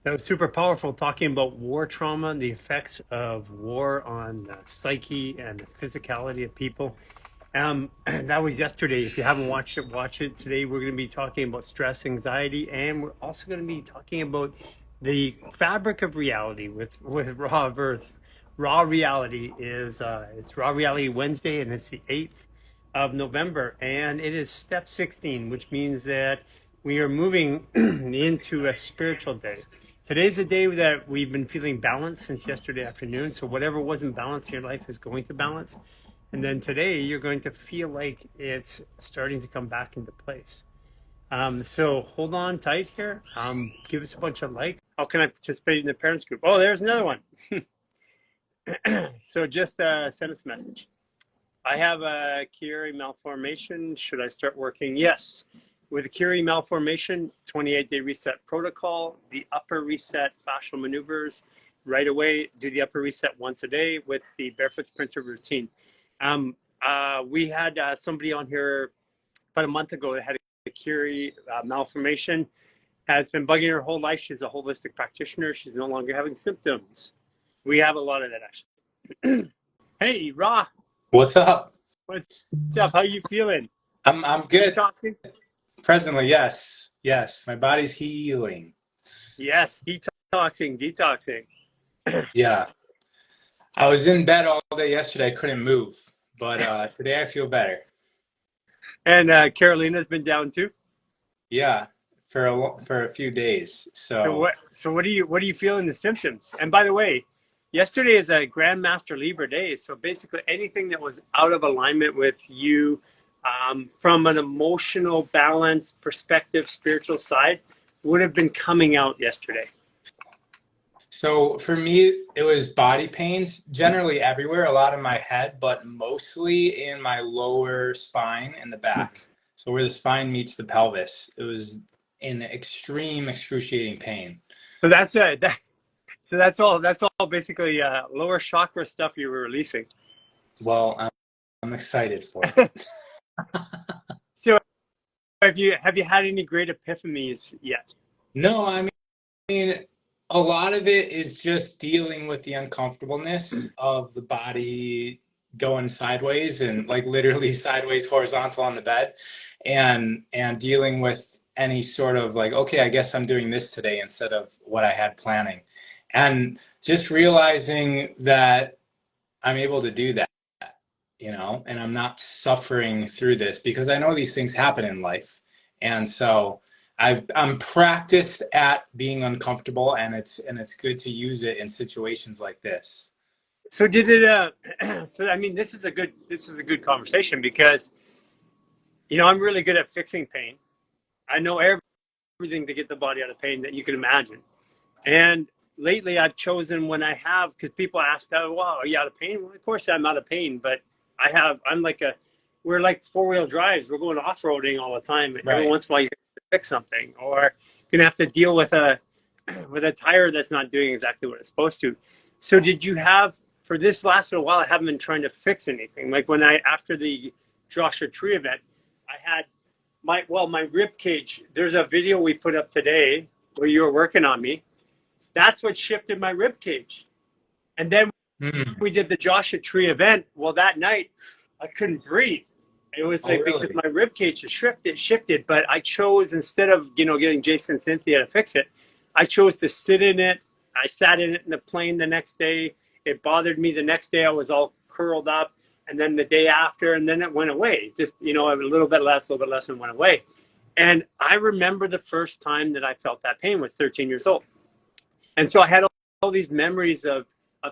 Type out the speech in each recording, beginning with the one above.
That was super powerful, talking about war trauma and the effects of war on the psyche and the physicality of people. That was yesterday. If you haven't watched it, watch it. Today we're going to be talking about stress, anxiety, and we're also going to be talking about the fabric of reality with Raw of Earth. Raw Reality is it's Raw Reality Wednesday, and it's the 8th of November, and it is step 16, which means that we are moving into a spiritual day. Today's a day that we've been feeling balanced since yesterday afternoon. So whatever wasn't balanced in your life is going to balance. And then today you're going to feel like it's starting to come back into place. So hold on tight here. Give us a bunch of likes. How can I participate in the parents group? Oh, there's another one. So just send us a message. I have a Chiari malformation. Should I start working? Yes. With a Chiari malformation, 28-day reset protocol, the upper reset fascial maneuvers right away. Do the upper reset once a day with the barefoot sprinter routine. We had somebody on here about a month ago that had a Chiari malformation, has been bugging her whole life. She's a holistic practitioner. She's no longer having symptoms. We have a lot of that, actually. Hey, Ra. What's up? What's up? How you feeling? I'm good. Detoxing? Presently, yes. Yes. My body's healing. Yes, detoxing. Yeah. I was in bed all day yesterday. I couldn't move. But today I feel better. And Carolina's been down too. Yeah. For a few days. So So what do you feel in the symptoms? And by the way, yesterday is a Grandmaster Libra day. So basically anything that was out of alignment with you from an emotional balance perspective, spiritual side, would have been coming out yesterday. so for me it was body pains generally everywhere, a lot in my head, but mostly in my lower spine and the back. So where the spine meets the pelvis. It was in extreme excruciating pain. So that's it. So that's all basically lower chakra stuff you were releasing. Well, I'm excited for it. So have you had any great epiphanies yet? No, I mean, a lot of it is just dealing with the uncomfortableness of the body going sideways and like literally sideways horizontal on the bed and dealing with any sort of like, okay, I guess I'm doing this today instead of what I had planning. And just realizing that I'm able to do that, and I'm not suffering through this because I know these things happen in life. And so I'm practiced at being uncomfortable, and it's good to use it in situations like this. So did it so I mean this is a good conversation because I'm really good at fixing pain. I know everything to get the body out of pain that you can imagine. And lately I've chosen when I have, because people ask, oh, wow, are you out of pain? Well, of course I'm out of pain, but we're like four-wheel drives. We're going off-roading all the time. Every Right. once in a while you have to fix something, or you're gonna have to deal with a tire that's not doing exactly what it's supposed to. So did you have, for this last little while, I haven't been trying to fix anything. Like after the Joshua Tree event, I had my rib cage. There's a video we put up today where you were working on me. That's what shifted my rib cage. And then Mm. we did the Joshua Tree event. Well, that night I couldn't breathe. It was Oh, like because really? my rib cage is shifted, but I chose, instead of getting Jason and Cynthia to fix it, I chose to sit in it. I sat in it in the plane the next day. It bothered me the next day. I was all curled up, and then the day after, and then it went away. Just a little bit less, and went away. And I remember the first time that I felt that pain was 13 years old. And so I had all these memories of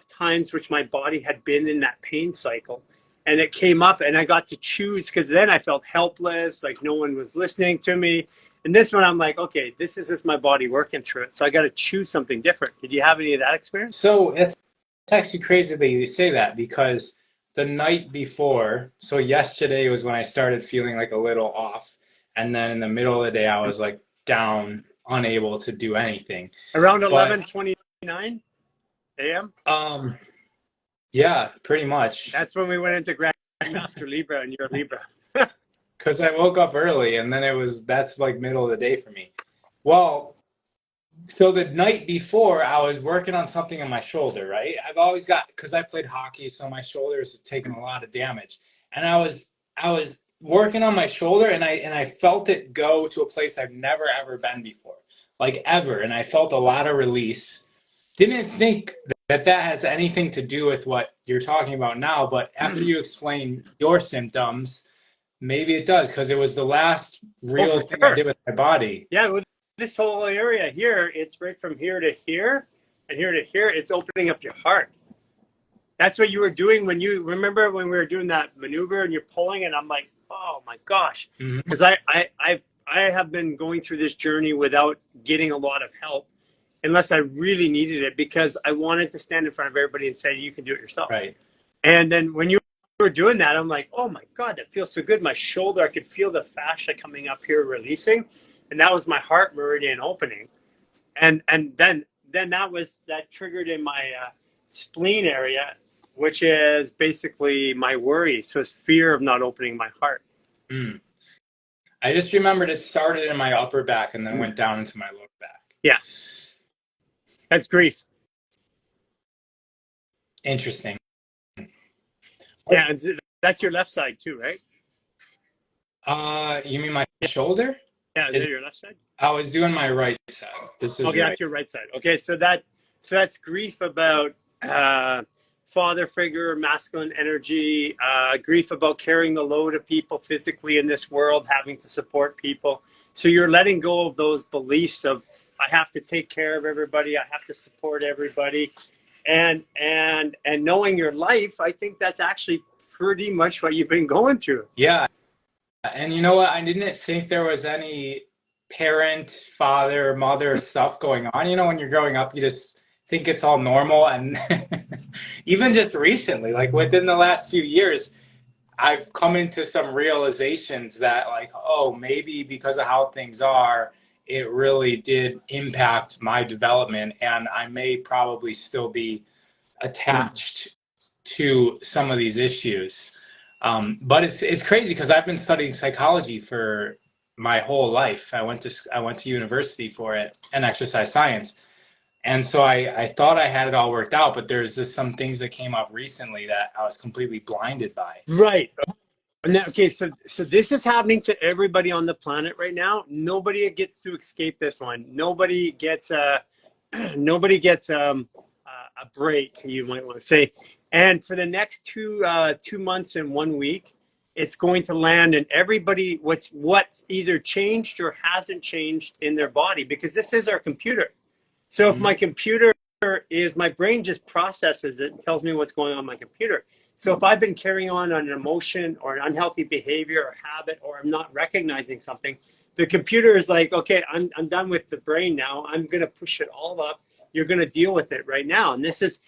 times which my body had been in that pain cycle. And it came up, and I got to choose, because then I felt helpless, like no one was listening to me. And this one, I'm like, okay, this is just my body working through it. So I got to choose something different. Did you have any of that experience? So it's actually crazy that you say that because the night before, so yesterday was when I started feeling like a little off, and then in the middle of the day I was like down, unable to do anything. Around But 11:29 a.m. um yeah, pretty much. That's when we went into Grandmaster Libra, and you're Libra. Because I woke up early and then that's like middle of the day for me. Well, So the night before, I was working on something on my shoulder, right? I've always got, because I played hockey, so my shoulders have taken a lot of damage. And I was working on my shoulder, and I felt it go to a place I've never ever been before, like ever. And I felt a lot of release. Didn't think that that has anything to do with what you're talking about now, but after you explain your symptoms, maybe it does, because it was the last Oh, real for thing I sure. did with my body. Yeah, with this whole area here, it's right from here to here and here to here. It's opening up your heart. That's what you were doing when you remember when we were doing that maneuver and you're pulling, and I'm like, oh my gosh, Mhm. because I have been going through this journey without getting a lot of help, unless I really needed it, because I wanted to stand in front of everybody and say you can do it yourself. Right. And then when you were doing that, I'm like, oh my God, that feels so good. My shoulder, I could feel the fascia coming up here, releasing, and that was my heart meridian opening. And then that triggered in my spleen area, which is basically my worry. So it's fear of not opening my heart. Mm. I just remembered it started in my upper back and then went down into my lower back. Yeah, that's grief. Interesting. Yeah, and that's your left side too, right? You mean my shoulder? Yeah, is Is that your left side? I was doing my right side. This is Okay, right. that's your right side. Okay, so that's grief about father figure, masculine energy, grief about carrying the load of people physically in this world, having to support people. So you're letting go of those beliefs of I have to take care of everybody, I have to support everybody, and knowing your life. I think that's actually pretty much what you've been going through. Yeah. And you know what? I didn't think there was any parent, father, mother stuff going on. You know, when you're growing up, you just think it's all normal. And even just recently, like within the last few years, I've come into some realizations that, like, oh, maybe because of how things are, it really did impact my development, and I may probably still be attached to some of these issues. But it's crazy because I've been studying psychology for my whole life. I went to university for it and exercise science, and so I thought I had it all worked out. But there's just some things that came up recently that I was completely blinded by. Right. And that, okay, so this is happening to everybody on the planet right now. Nobody gets to escape this one. Nobody gets nobody gets a break, you might want to say. And for the next 2 months and 1 week, it's going to land in everybody what's either changed or hasn't changed in their body, because this is our computer. So if Mhm. my computer is my brain just processes it and tells me what's going on in my computer. So if I've been carrying on an emotion or an unhealthy behavior or habit, or I'm not recognizing something, the computer is like, okay, I'm done with the brain now. I'm going to push it all up. You're going to deal with it right now. And this is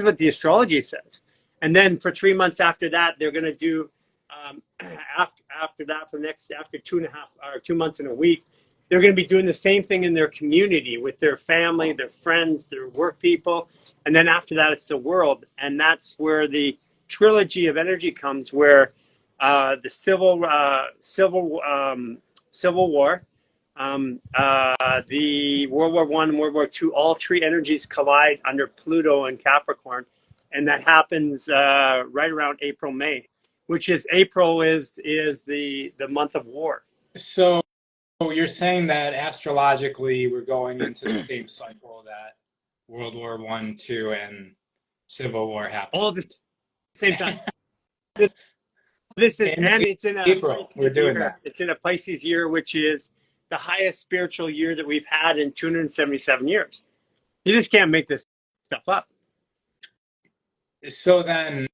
what the astrology says. And then for 3 months after that, they're going to do after that for next after 2.5 or 2 months and a week, they're going to be doing the same thing in their community with their family, their friends, their work people. And then after that, it's the world. And that's where the trilogy of energy comes, where the civil war, the World War I and World War II, all three energies collide under Pluto and Capricorn. And that happens right around April, May, which is April is the month of war. So you're saying that astrologically we're going into the same cycle that World War One, Two, and Civil War All at the happened. same time. This is, In and it's in a April, we're Pisces doing year. that. It's in a Pisces year, which is the highest spiritual year that we've had in 277 years. You just can't make this stuff up. So then,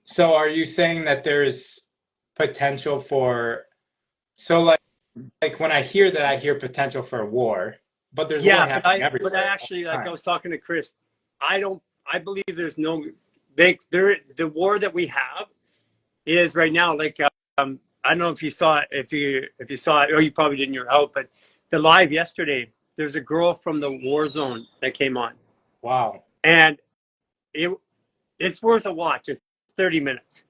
so are you saying that there's potential for, so like when I hear that, I hear potential for war, but there's war Yeah, but happening I everywhere all actually, the like I time. was talking to Chris, I don't I believe there's no the war that we have is right now, like I don't know if you saw it, if you saw it, or you probably didn't, you're out, but the live yesterday, there's a girl from the war zone that came on, Wow. and it it's worth a watch. It's 30 minutes.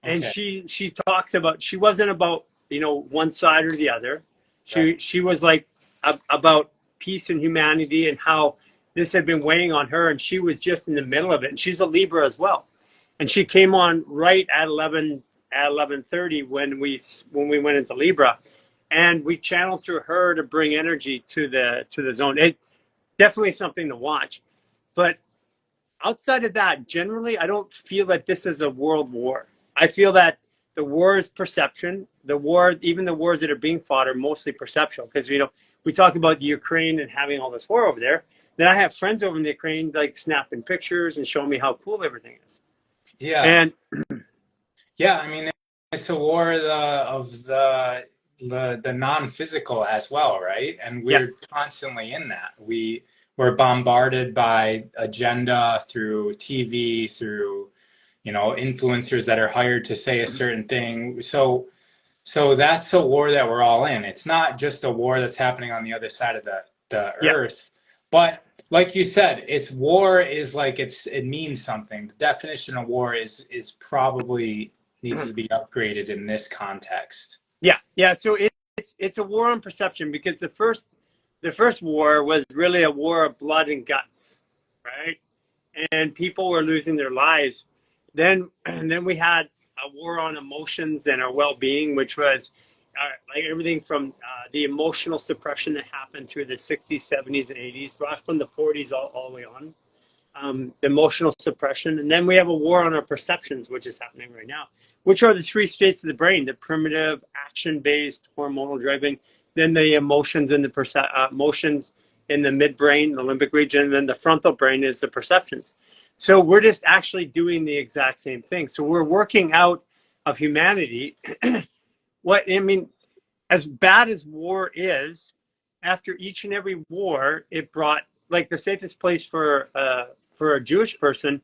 And Okay. she talks about, she wasn't about, one side or the other. Right. She was like about peace and humanity and how this had been weighing on her, and she was just in the middle of it. And she's a Libra as well, and she came on right at 11:30 when we went into Libra, and we channeled through her to bring energy to the zone. It definitely something to watch, but outside of that, generally, I don't feel that this is a world war. I feel that the war is perception. The war, even the wars that are being fought, are mostly perceptual. Because we talk about the Ukraine and having all this war over there. Then I have friends over in the Ukraine like snapping pictures and showing me how cool everything is. Yeah. And Yeah, I mean, it's a war of the non-physical as well, right? And yeah, we're constantly in that. We're bombarded by agenda through TV, through, influencers that are hired to say a certain thing. So that's a war that we're all in. It's not just a war that's happening on the other side of the yeah. earth, but like you said, it's war is like it means something. The definition of war is probably needs to be upgraded in this context. Yeah. So it's a war on perception, because the first war was really a war of blood and guts, right? And people were losing their lives. And then we had a war on emotions and our well-being, which was like everything from the emotional suppression that happened through the 60s, 70s, and 80s, right from the 40s all the way on. The emotional suppression. And then we have a war on our perceptions, which is happening right now, which are the three states of the brain: the primitive, action-based, hormonal driving, then the emotions and the emotions in the midbrain, the limbic region, and then the frontal brain is the perceptions. So we're just actually doing the exact same thing. So we're working out of humanity. What I mean, as bad as war is, after each and every war, it brought, like, the safest place for a Jewish person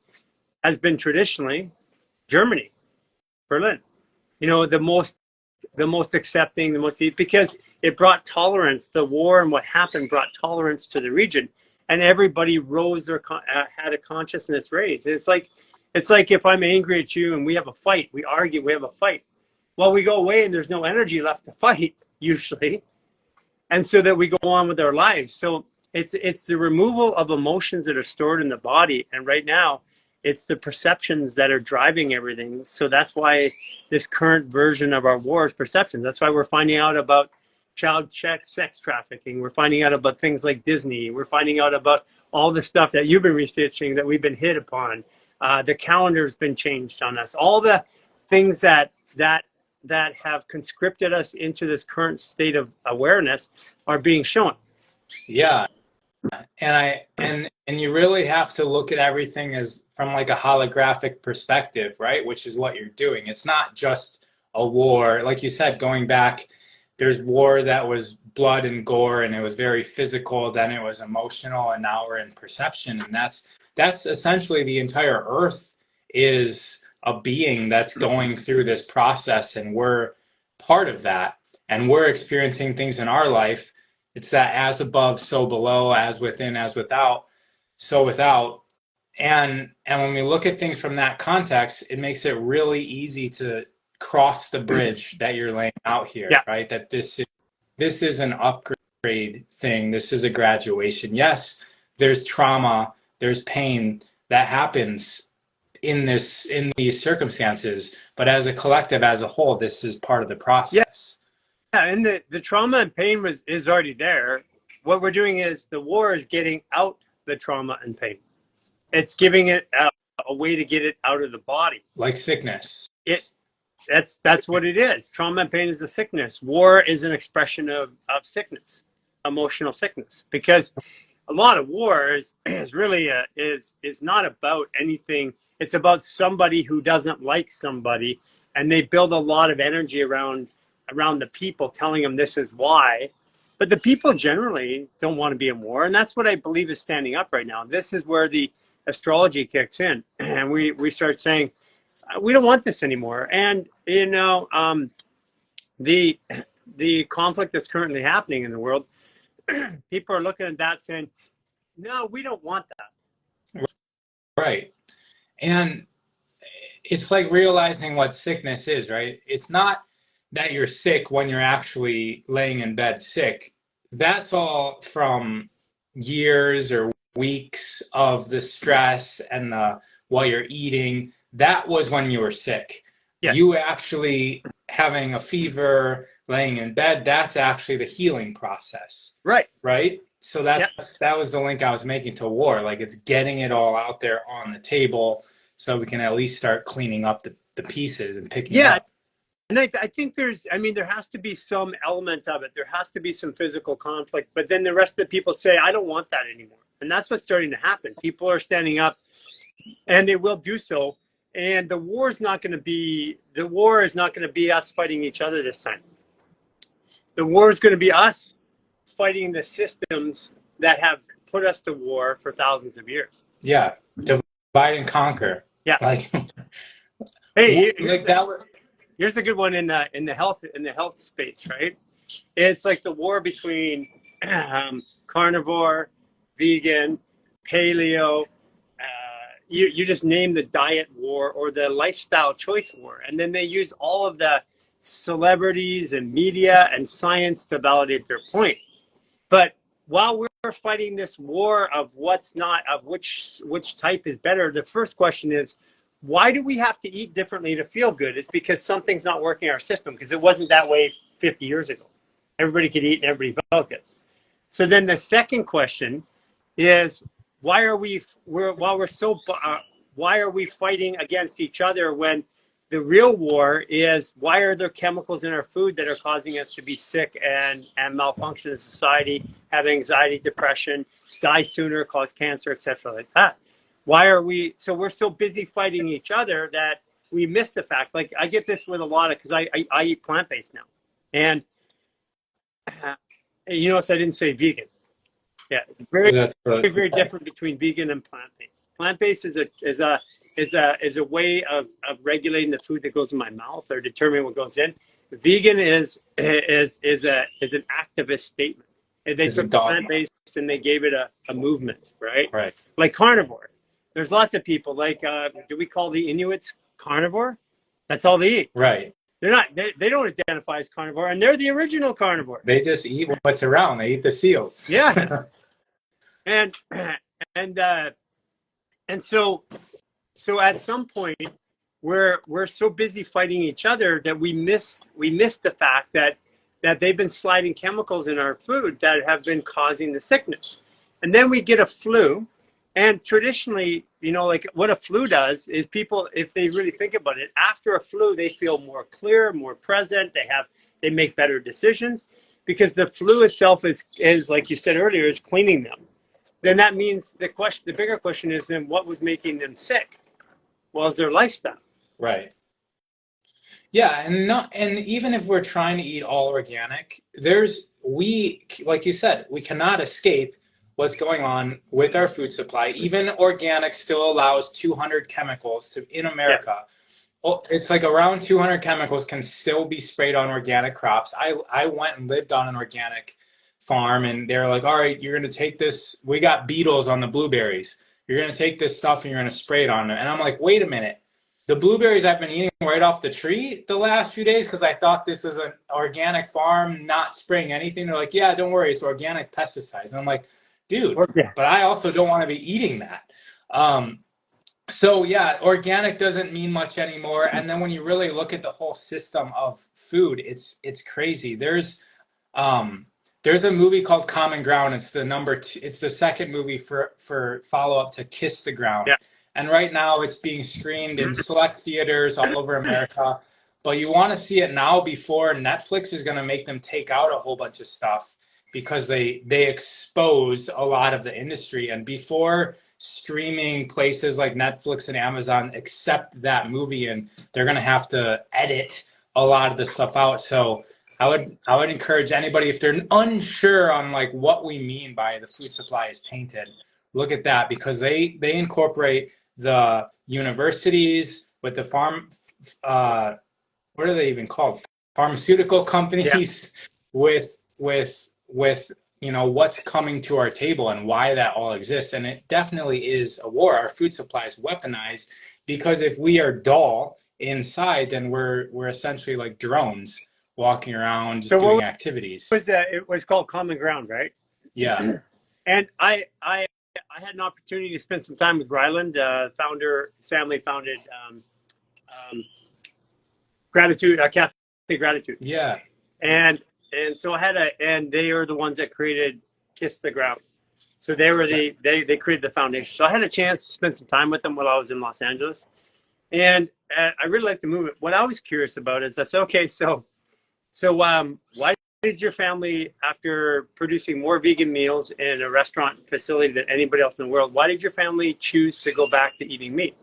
has been traditionally Germany, Berlin. The most accepting, because it brought tolerance. The war and what happened brought tolerance to the region, and everybody rose or had a consciousness raised. It's like if I'm angry at you and we have a fight, we argue, we have a fight. Well, we go away and there's no energy left to fight usually, and so that we go on with our lives. So it's the removal of emotions that are stored in the body, and right now it's the perceptions that are driving everything. So that's why this current version of our war is perceptions. That's why we're finding out about child sex trafficking. We're finding out about things like Disney. We're finding out about all the stuff that you've been researching that we've been hit upon. The calendar's been changed on us. All the things that have conscripted us into this current state of awareness are being shown. Yeah, and you really have to look at everything as from like a holographic perspective, right? Which is what you're doing. It's not just a war. Like you said, going back, there's war that was blood and gore and it was very physical, then it was emotional, and now we're in perception. And that's essentially the entire earth is a being that's going through this process, and we're part of that. And we're experiencing things in our life. It's that as above, so below, as within, as without, so without. And when we look at things from that context, it makes it really easy to cross the bridge that you're laying out here, Yeah. right? That this is an upgrade thing. This is a graduation. Yes, there's trauma, there's pain that happens in these circumstances, but as a collective, as a whole, this is part of the process. Yeah, and the trauma and pain is already there. What we're doing is the war is getting out the trauma and pain. It's giving it a way to get it out of the body. Like sickness. That's what it is. Trauma and pain is a sickness. War is an expression of sickness, emotional sickness. Because a lot of war is really is not about anything. It's about somebody who doesn't like somebody, and they build a lot of energy around the people, telling them this is why. But the people generally don't want to be in war, and that's what I believe is standing up right now. This is where the astrology kicks in, and we start saying we don't want this anymore. And the conflict that's currently happening in the world, people are looking at that saying, no, we don't want that. Right. And it's like realizing what sickness is, right? It's not that you're sick when you're actually laying in bed sick. that's all from years or weeks of the stress and the what you're eating. That was when you were sick. Yes. You actually having a fever, laying in bed, that's actually the healing process, Right. right? So Yeah. that was the link I was making to war. Like it's getting it all out there on the table so we can at least start cleaning up the pieces and picking it Yeah. up. And I think there has to be some element of it. There has to be some physical conflict, but then the rest of the people say, I don't want that anymore. And that's what's starting to happen. People are standing up and they will do so. And the war is not going to be us fighting each other this time. The war is going to be us fighting the systems that have put us to war for thousands of years. Yeah. Divide and conquer. Yeah. Like, Hey, like that. here's a good one in the health space, right? It's like the war between carnivore, vegan, paleo. You just name the diet war or the lifestyle choice war, and then they use all of the celebrities and media and science to validate their point. But while we're fighting this war of what's not, of which type is better, the first question is, why do we have to eat differently to feel good? It's because something's not working in our system, because it wasn't that way 50 years ago. Everybody could eat and everybody felt good. So then the second question is, why are we why are we fighting against each other when the real war is, why are there chemicals in our food that are causing us to be sick and malfunction in society, have anxiety, depression, die sooner, cause cancer, etc. like that? Why are we we're so busy fighting each other that we miss the fact? Like I get this with a lot of, because I eat plant-based now, and you notice I didn't say vegan. Yeah, very That's very different between vegan and plant-based. Plant-based is a way of regulating the food that goes in my mouth or determining what goes in. Vegan is an activist statement. And they is a took dogma. plant-based and they gave it a movement, right? Right. Like carnivore. There's lots of people like do we call the Inuits carnivore? That's all they eat. Right. They're not. They don't identify as carnivore, and they're the original carnivore. They just eat what's around. They eat the seals. Yeah, and and uh, and so at some point we're so busy fighting each other that we miss the fact that they've been sliding chemicals in our food that have been causing the sickness. And then we get a flu, and traditionally, like what a flu does is, people, if they really think about it, after a flu they feel more clear, more present, they make better decisions, because the flu itself is like you said earlier, is cleaning them. Then that means the bigger question is, then what was making them sick? Well, it's their lifestyle. Right. Yeah, and even if we're trying to eat all organic, like you said, we cannot escape what's going on with our food supply. Even organic still allows 200 chemicals in Yeah. America. Oh, it's like around 200 chemicals can still be sprayed on organic crops. I went and lived on an organic farm, and they're like, all right, you're going to take this. We got beetles on the blueberries. You're going to take this stuff and you're going to spray it on them. And I'm like, wait a minute. The blueberries I've been eating right off the tree the last few days because I thought this is an organic farm, not spraying anything. They're like, yeah, don't worry, it's organic pesticides. And I'm like, dude, Yeah. but I also don't want to be eating that. So yeah, organic doesn't mean much anymore. And then when you really look at the whole system of food, it's crazy. There's a movie called Common Ground. It's the it's the second movie for follow up to Kiss the Ground. Yeah. And right now it's being screened in select theaters all over America. But you want to see it now before Netflix is going to make them take out a whole bunch of stuff because they expose a lot of the industry. And before streaming places like Netflix and Amazon accept that movie, and they're going to have to edit a lot of the stuff out. So I would encourage anybody, if they're unsure on like what we mean by the food supply is tainted, look at that, because they incorporate the universities with the what are they even called? Pharmaceutical companies with what's coming to our table and why that all exists. And it definitely is a war. Our food supply is weaponized because if we are dull inside, then we're essentially like drones. walking around, just So doing what activities. was that? It was called Common Ground, right? Yeah. And I had an opportunity to spend some time with Ryland, founder. His family founded um, Gratitude, Cafe Gratitude, Yeah. and so I had and they are the ones that created Kiss the Ground. So they were Yeah. they created the foundation. So I had a chance to spend some time with them while I was in Los Angeles, and I really liked the movement. What I was curious about is I said, okay, why is your family, after producing more vegan meals in a restaurant facility than anybody else in the world, why did your family choose to go back to eating meat?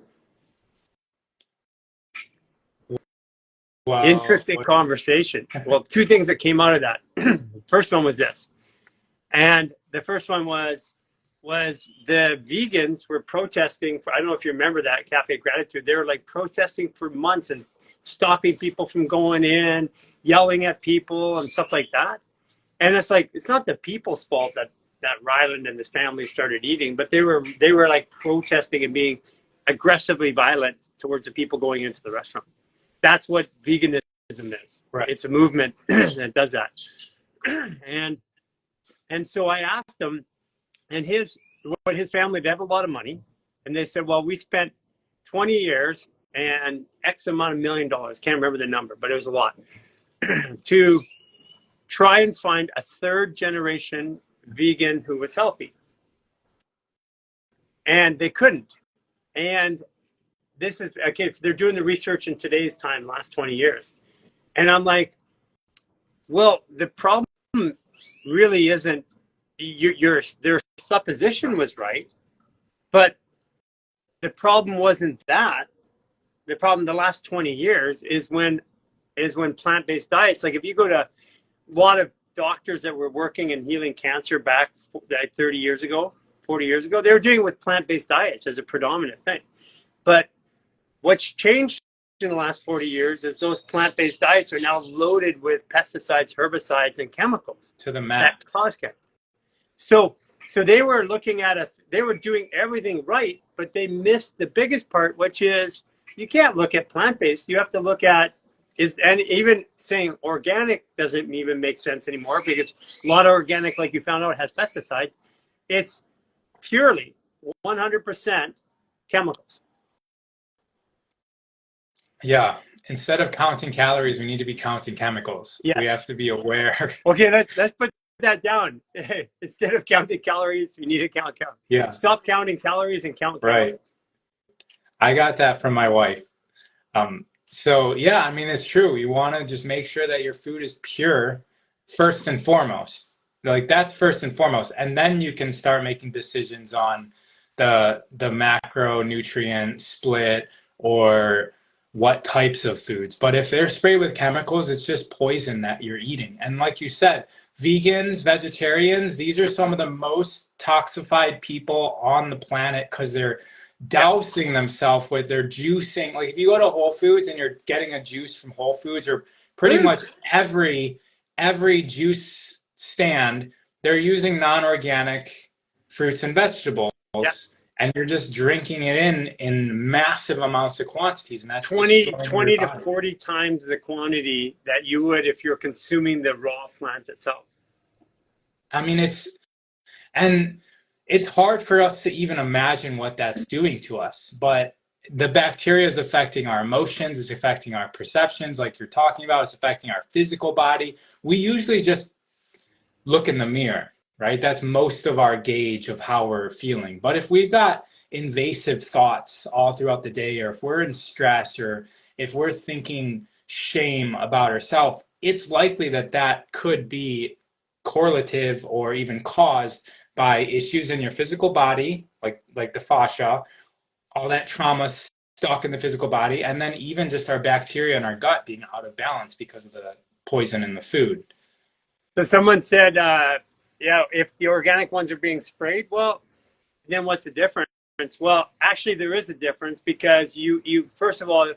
Well, Interesting conversation. Well, two things that came out of that. First one was this, and the first one was the vegans were protesting for, I don't know if you remember that Cafe Gratitude. They were like protesting for months and stopping people from going in, yelling at people and stuff like that. And it's like, it's not the people's fault that Ryland and his family started eating, but they were like protesting and being aggressively violent towards the people going into the restaurant. That's what veganism is. right. It's a movement that does that. And so I asked him, and his family, they have a lot of money, and they said, well, we spent 20 years and X amount of $1 million, can't remember the number, but it was a lot, to try and find a third generation vegan who was healthy. And they couldn't. And this is, okay, they're doing the research in today's time, last 20 years. And I'm like, well, the problem really isn't their supposition was right, but the problem wasn't that. The problem the last 20 years is when plant-based diets, like if you go to a lot of doctors that were working and healing cancer back like 30 years ago, 40 years ago, they were doing it with plant-based diets as a predominant thing. But what's changed in the last 40 years is those plant-based diets are now loaded with pesticides, herbicides, and chemicals To the max. that cause cancer. So they were looking at they were doing everything right, but they missed the biggest part, which is you can't look at plant-based. You have to look at and even saying organic doesn't even make sense anymore, because a lot of organic, like you found out, has pesticides. It's purely 100% chemicals. Yeah. Instead of counting calories, we need to be counting chemicals. Yes. We have to be aware. Okay, let's put that down. Instead of counting calories, we need to count. Yeah. Stop counting calories and count Right. calories. I got that from my wife. So yeah, I mean, it's true. You want to just make sure that your food is pure first and foremost. Like that's first and foremost. And then you can start making decisions on the macronutrient split or what types of foods. But if they're sprayed with chemicals, it's just poison that you're eating. And like you said, vegans, vegetarians, these are some of the most toxified people on the planet because they're dousing themselves with their juicing. Like if you go to Whole Foods and you're getting a juice from Whole Foods, or pretty much every juice stand, they're using non-organic fruits and vegetables. Yeah. And you're just drinking it in massive amounts of quantities, and that's 20 to 40 times the quantity that you would if you're consuming the raw plant itself. I mean, it's hard for us to even imagine what that's doing to us, but the bacteria is affecting our emotions, it's affecting our perceptions, like you're talking about, it's affecting our physical body. We usually just look in the mirror, right? That's most of our gauge of how we're feeling. But if we've got invasive thoughts all throughout the day, or if we're in stress, or if we're thinking shame about ourselves, it's likely that could be correlative or even caused by issues in your physical body, like the fascia, all that trauma stuck in the physical body, and then even just our bacteria in our gut being out of balance because of the poison in the food. So someone said, if the organic ones are being sprayed, well, then what's the difference? Well, actually, there is a difference, because you first of all,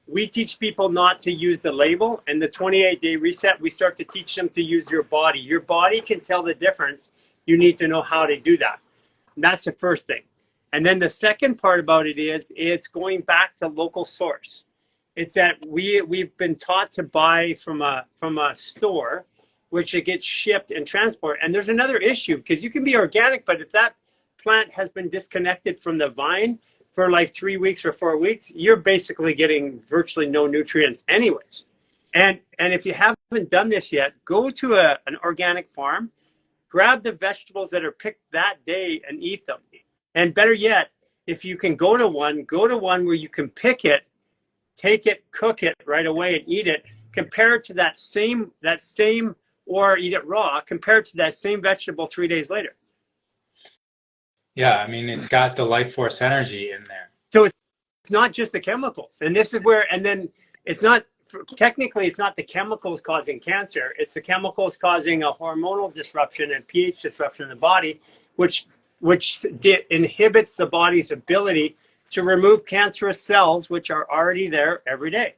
we teach people not to use the label, and the 28-day reset, we start to teach them to use your body. Your body can tell the difference. You need to know how to do that. And that's the first thing. And then the second part about it is it's going back to local source. It's that we've been taught to buy from a store, which it gets shipped and transported. And there's another issue because you can be organic, but if that plant has been disconnected from the vine for like 3 weeks or 4 weeks, you're basically getting virtually no nutrients anyways. And if you haven't done this yet, go to an organic farm, grab the vegetables that are picked that day and eat them. And better yet, if you can go to one where you can pick it, take it, cook it right away and eat it. Compare it to that same, or eat it raw. Compare it to that same vegetable 3 days later. Yeah, I mean, it's got the life force energy in there. So it's not just the chemicals, and this is where, and then it's not technically it's not the chemicals causing cancer. It's the chemicals causing a hormonal disruption and pH disruption in the body, which inhibits the body's ability to remove cancerous cells, which are already there every day.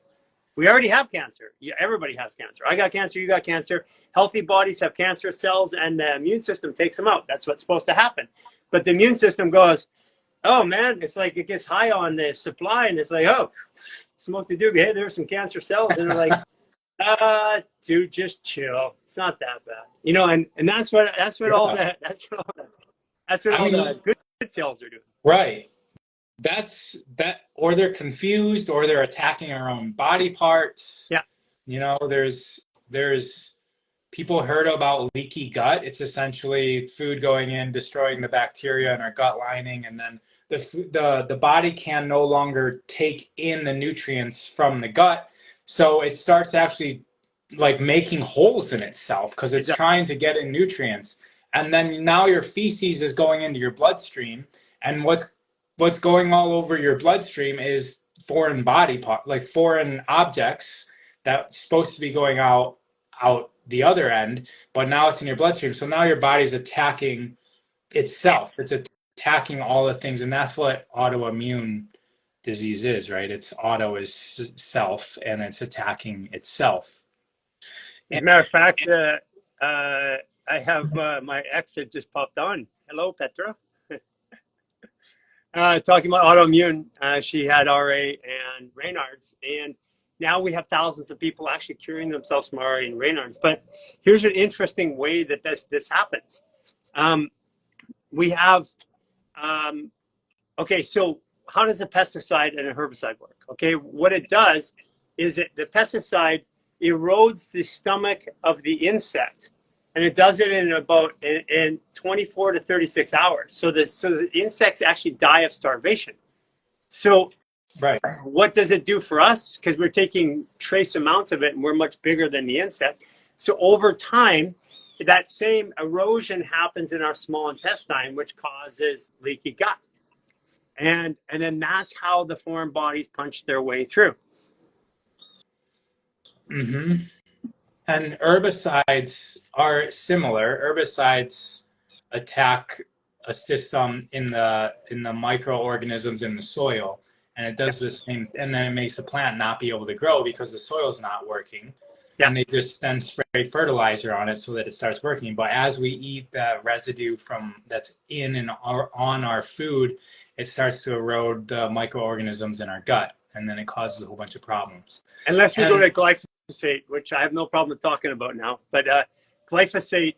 We already have cancer. Everybody has cancer. I got cancer. You got cancer. Healthy bodies have cancerous cells, and the immune system takes them out. That's what's supposed to happen. But the immune system goes, oh man, it's like it gets high on the supply, and it's like, oh, smoke the doobie. Hey, there's some cancer cells, and they're like, dude, just chill. It's not that bad, And that's what all Yeah. that that's what I all mean, the good cells are doing. right. That's that, or they're confused, or they're attacking our own body parts. Yeah, There's people heard about leaky gut. It's essentially food going in, destroying the bacteria in our gut lining, and then the body can no longer take in the nutrients from the gut, so it starts actually like making holes in itself because it's exactly. trying to get in nutrients, and then now your feces is going into your bloodstream, and what's going all over your bloodstream is foreign body part, like foreign objects that's supposed to be going out the other end, but now it's in your bloodstream. So now your body's attacking itself. It's attacking all the things, and that's what autoimmune disease is, right? It's auto is self, and it's attacking itself. As And, a matter of fact, I have my ex that just popped on. Hello, Petra. Talking about autoimmune. She had RA and Raynaud's, and now we have thousands of people actually curing themselves from RA and Raynaud's. But here's an interesting way that this happens. We have okay. So how does a pesticide and a herbicide work? Okay, what it does is that the pesticide erodes the stomach of the insect, and it does it in about in 24 to 36 hours. So the insects actually die of starvation. So right. what does it do for us? Because we're taking trace amounts of it, and we're much bigger than the insect. So over time, that same erosion happens in our small intestine, which causes leaky gut. And then that's how the foreign bodies punch their way through. Mm-hmm. And herbicides are similar. Herbicides attack a system in the microorganisms in the soil, and it does the same, and then it makes the plant not be able to grow because the soil's not working. Yeah. And they just then spray fertilizer on it so that it starts working. But as we eat the residue from that's in and on our food, it starts to erode the microorganisms in our gut, and then it causes a whole bunch of problems. Unless we go And to glyphosate, which I have no problem talking about now, but glyphosate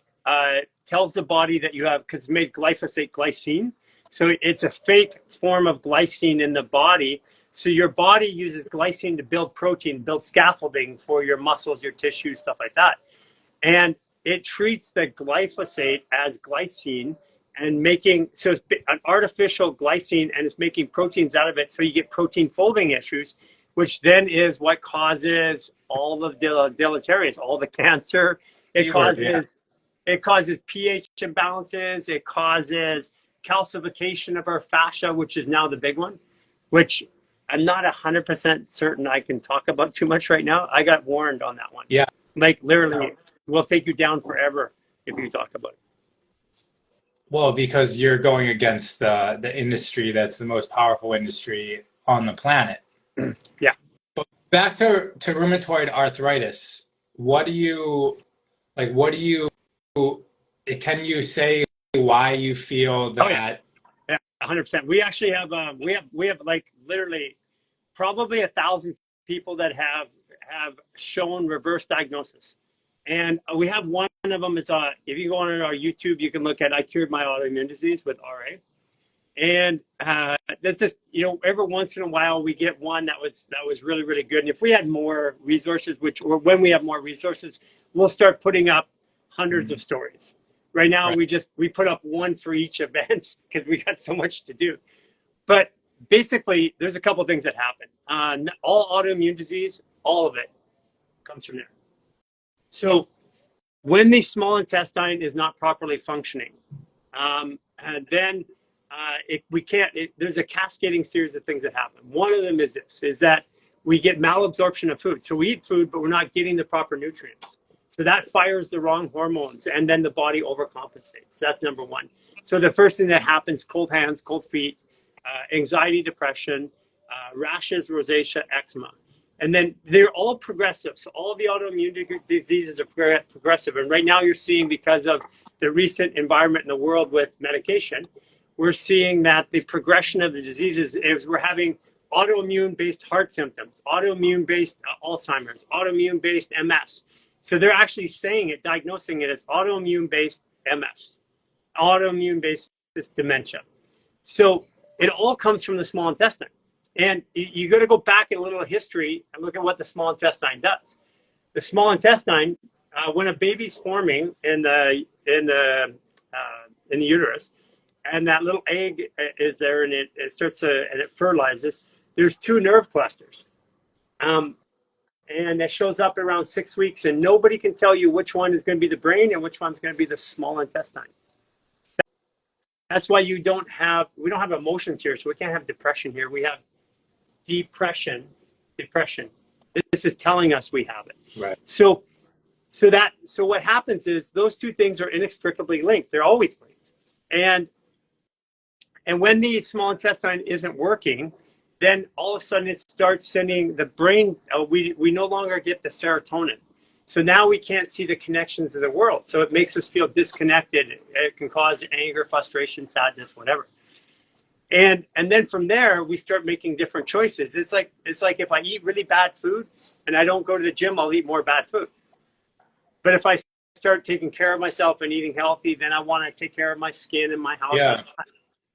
tells the body that you have, because it's made glyphosate glycine. So it's a fake form of glycine in the body. So your body uses glycine to build protein, build scaffolding for your muscles, your tissues, stuff like that. And it treats the glyphosate as glycine and so it's an artificial glycine, and it's making proteins out of it. So you get protein folding issues, which then is what causes all of the deleterious, all the cancer. It causes pH imbalances. It causes calcification of our fascia, which is now the big one, which I'm not 100% certain I can talk about too much right now. I got warned on that one. yeah, Like literally, will take you down forever if you talk about it. well, because you're going against the industry that's the most powerful industry on the planet. Yeah. But back to rheumatoid arthritis, what do you like? What do you can you say why you feel Oh yeah. that? Yeah. 100%. We actually have we have like literally probably 1,000 people that have shown reverse diagnosis. And we have one of them is if you go on our YouTube, you can look at I cured my autoimmune disease with RA. And that's just, every once in a while we get one that was really, really good. And if we had more resources, or when we have more resources, we'll start putting up hundreds of stories. Right now, we put up one for each event because we got so much to do. But basically, there's a couple of things that happen. All autoimmune disease, all of it comes from there. So when the small intestine is not properly functioning, and then there's a cascading series of things that happen. One of them is that we get malabsorption of food. So we eat food, but we're not getting the proper nutrients. So that fires the wrong hormones, and then the body overcompensates. That's number one. So the first thing that happens, cold hands, cold feet, anxiety, depression, rashes, rosacea, eczema. And then they're all progressive. So all the autoimmune diseases are progressive. And right now you're seeing, because of the recent environment in the world with medication, we're seeing that the progression of the diseases is we're having autoimmune-based heart symptoms, autoimmune-based Alzheimer's, autoimmune-based MS. So they're actually saying it, diagnosing it as autoimmune-based MS, autoimmune-based dementia. So it all comes from the small intestine. And you got to go back in a little history and look at what the small intestine does. The small intestine, when a baby's forming in the uterus, and that little egg is there, and it starts to, and it fertilizes, there's two nerve clusters. And it shows up around 6 weeks, and nobody can tell you which one is going to be the brain and which one's going to be the small intestine. That's why we don't have emotions here, so we can't have depression here. We have depression. This is telling us we have it. Right. So what happens is those two things are inextricably linked. They're always linked. And when the small intestine isn't working, then all of a sudden it starts sending the brain, we no longer get the serotonin. So now we can't see the connections of the world. So it makes us feel disconnected. It can cause anger, frustration, sadness, whatever. And then from there, we start making different choices. It's like if I eat really bad food and I don't go to the gym, I'll eat more bad food. But if I start taking care of myself and eating healthy, then I want to take care of my skin and my house. Yeah.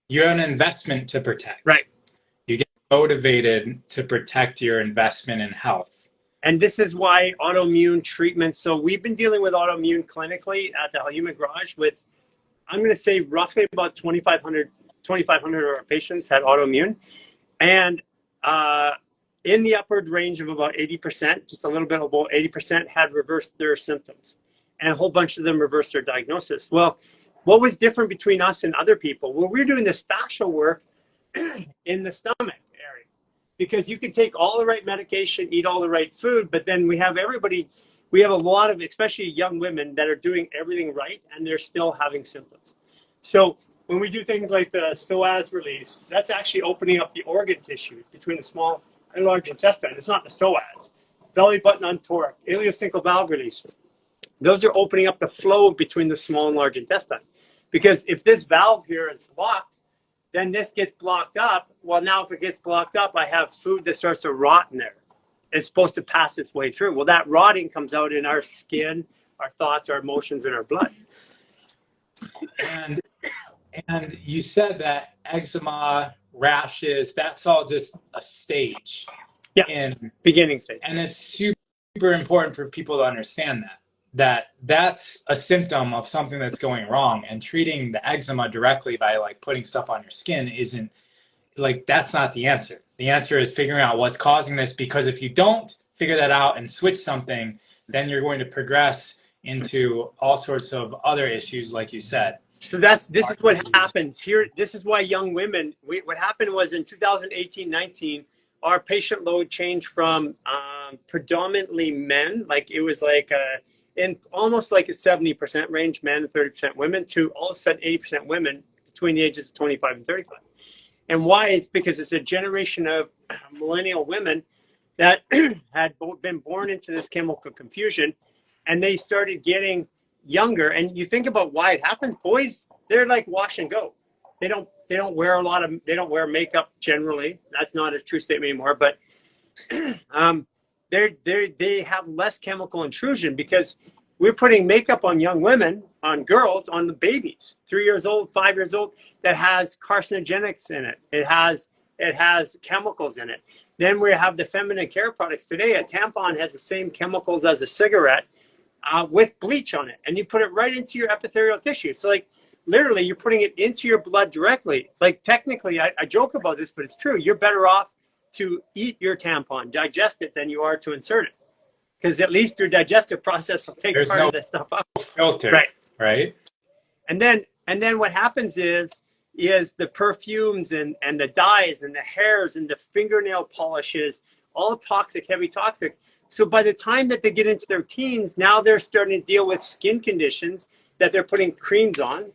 You're an investment to protect. Right. You get motivated to protect your investment in health. And this is why autoimmune treatments. So we've been dealing with autoimmune clinically at the Human Garage with, I'm going to say roughly about 2,500 of our patients had autoimmune. And in the upward range of about 80%, just a little bit above 80% had reversed their symptoms. And a whole bunch of them reversed their diagnosis. Well, what was different between us and other people? Well, we're doing this fascial work in the stomach area, because you can take all the right medication, eat all the right food, but then we have a lot of, especially young women, that are doing everything right and they're still having symptoms. So when we do things like the psoas release, that's actually opening up the organ tissue between the small and large intestine. It's not the psoas. Belly button untorque, ileocecal valve release. Those are opening up the flow between the small and large intestine. Because if this valve here is blocked, then this gets blocked up. Well, now if it gets blocked up, I have food that starts to rot in there. It's supposed to pass its way through. Well, that rotting comes out in our skin, our thoughts, our emotions, and our blood. And you said that eczema, rashes, that's all just a stage. Yeah, beginning stage. And it's super important for people to understand that's a symptom of something that's going wrong, and treating the eczema directly by like putting stuff on your skin isn't, like, that's not the answer. The answer is figuring out what's causing this, because if you don't figure that out and switch something, then you're going to progress into all sorts of other issues, like you said. So this is what happens here. This is why young women, what happened was in 2018-19, our patient load changed from predominantly men, like it was like in almost like a 70% range men and 30% women, to all of a sudden 80% women between the ages of 25 and 35. And why? It's because it's a generation of millennial women that had been born into this chemical confusion, and they started getting younger. And you think about why it happens. Boys, they're like wash and go. They don't wear makeup generally. That's not a true statement anymore. But they have less chemical intrusion because we're putting makeup on young women, on girls, on the babies, 3 years old, 5 years old, that has carcinogenics in it. It has chemicals in it. Then we have the feminine care products today. A tampon has the same chemicals as a cigarette with bleach on it, and you put it right into your epithelial tissue. So like literally you're putting it into your blood directly. Like technically, I joke about this, but it's true. You're better off to eat your tampon, digest it, than you are to insert it. Because at least your digestive process will take part of this stuff out. Filter, right? And then what happens is the perfumes and the dyes and the hairs and the fingernail polishes, all toxic, heavy toxic. So by the time that they get into their teens, now they're starting to deal with skin conditions that they're putting creams on.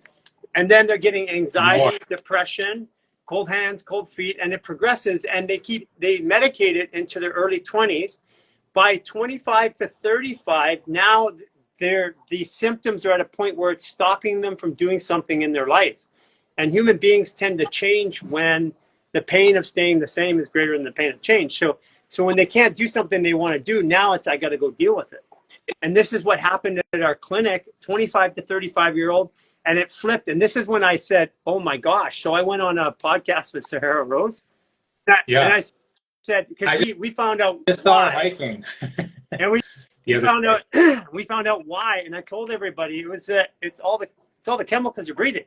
And then they're getting anxiety, depression, cold hands, cold feet, and it progresses, and they medicate it into their early 20s. By 25 to 35, now the symptoms are at a point where it's stopping them from doing something in their life. And human beings tend to change when the pain of staying the same is greater than the pain of change. So when they can't do something they want to do, now it's, I got to go deal with it. And this is what happened at our clinic, 25 to 35-year-old, and it flipped. And this is when I said, oh my gosh. So I went on a podcast with Sahara Rose. And I said, because we found out why. Hiking. And we found out why. And I told everybody it's all the chemicals you're breathing.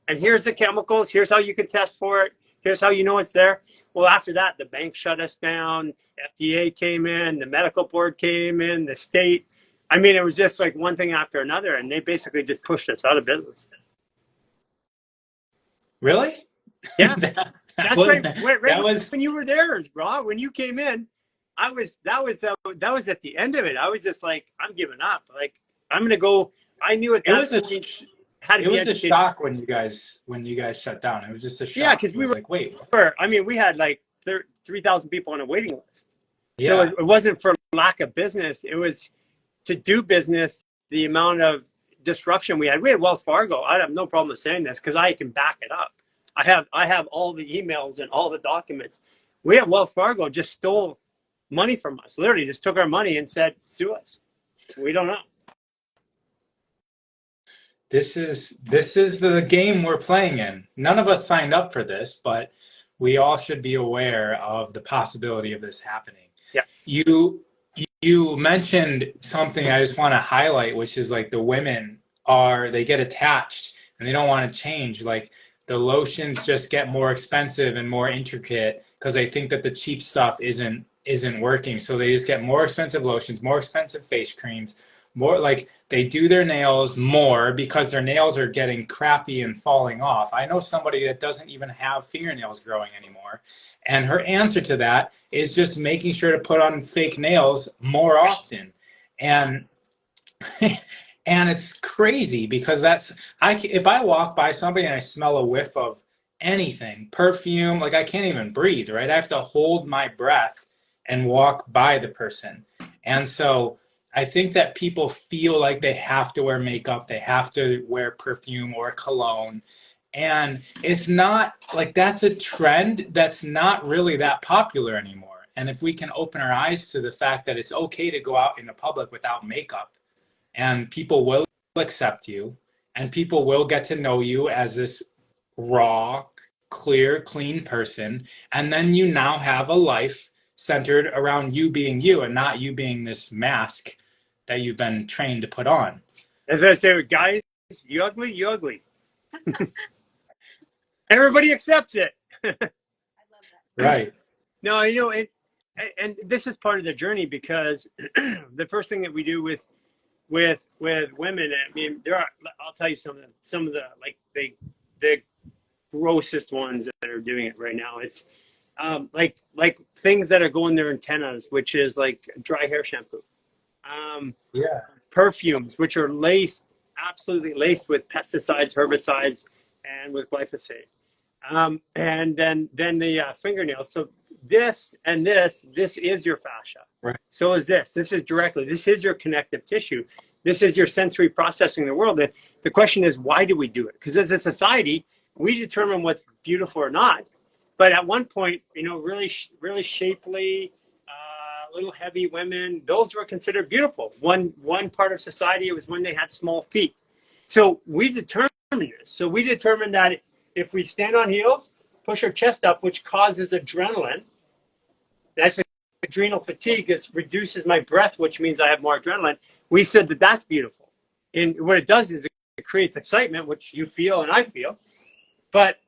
And here's the chemicals. Here's how you can test for it. Here's how you know it's there. Well, after that, the bank shut us down. FDA came in. The medical board came in. The state. I mean, it was just like one thing after another. And they basically just pushed us out of business. Really? Yeah. That's right. When you were there, Rob, when you came in, that was at the end of it. I was just like, I'm giving up. Like, I'm going to go. I knew at that point. It was a shock when you guys shut down. It was just a shock. Yeah, because we were like, wait. I mean, we had like 3,000 people on a waiting list. Yeah. So it wasn't for lack of business. It was to do business. The amount of disruption we had. We had Wells Fargo. I have no problem with saying this because I can back it up. I have all the emails and all the documents. We had Wells Fargo just stole money from us. Literally, just took our money and said, "Sue us." We don't know. This is the game we're playing in. None of us signed up for this, but we all should be aware of the possibility of this happening. Yeah. You mentioned something I just want to highlight, which is like the women they get attached and they don't want to change. Like the lotions just get more expensive and more intricate because they think that the cheap stuff isn't working. So they just get more expensive lotions, more expensive face creams, more like they do their nails more because their nails are getting crappy and falling off. I know somebody that doesn't even have fingernails growing anymore. And her answer to that is just making sure to put on fake nails more often. And and it's crazy because if I walk by somebody and I smell a whiff of anything, perfume, like I can't even breathe, right? I have to hold my breath and walk by the person. And so I think that people feel like they have to wear makeup, they have to wear perfume or cologne. And it's not like that's a trend that's not really that popular anymore. And if we can open our eyes to the fact that it's okay to go out in the public without makeup and people will accept you and people will get to know you as this raw, clear, clean person. And then you now have a life centered around you being you and not you being this mask that you've been trained to put on. As I say, guys, you ugly, you ugly. Everybody accepts it. I love that. Right. No, and this is part of the journey because the first thing that we do with women, I mean, I'll tell you some of the like the grossest ones that are doing it right now. It's like things that are going their antennas, which is like dry hair shampoo. Perfumes, which are absolutely laced with pesticides, herbicides, and with glyphosate. And then the fingernails. So this is your fascia. Right. So is this. This is your connective tissue. This is your sensory processing the world. The question is, why do we do it? Because as a society, we determine what's beautiful or not. But at one point, really shapely, little heavy women, those were considered beautiful. One part of society, it was when they had small feet. So we determined this. So we determined that if we stand on heels, push our chest up, which causes adrenaline, that's adrenal fatigue. This reduces my breath, which means I have more adrenaline. We said that that's beautiful. And what it does is it creates excitement, which you feel and I feel. But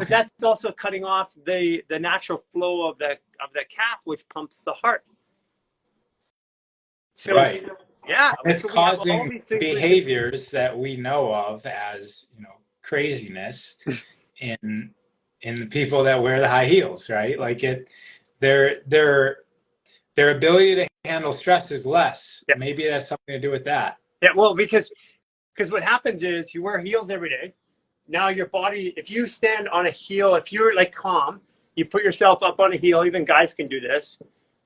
that's also cutting off the natural flow of the calf, which pumps the heart. So Right. yeah, It's so we have all causing these things. behaviors that we know of as, craziness in the people that wear the high heels, right? Like their ability to handle stress is less. Yeah. Maybe it has something to do with that. Yeah, well, because what happens is you wear heels every day. Now your body, if you stand on a heel, if you're like calm, you put yourself up on a heel. Even guys can do this,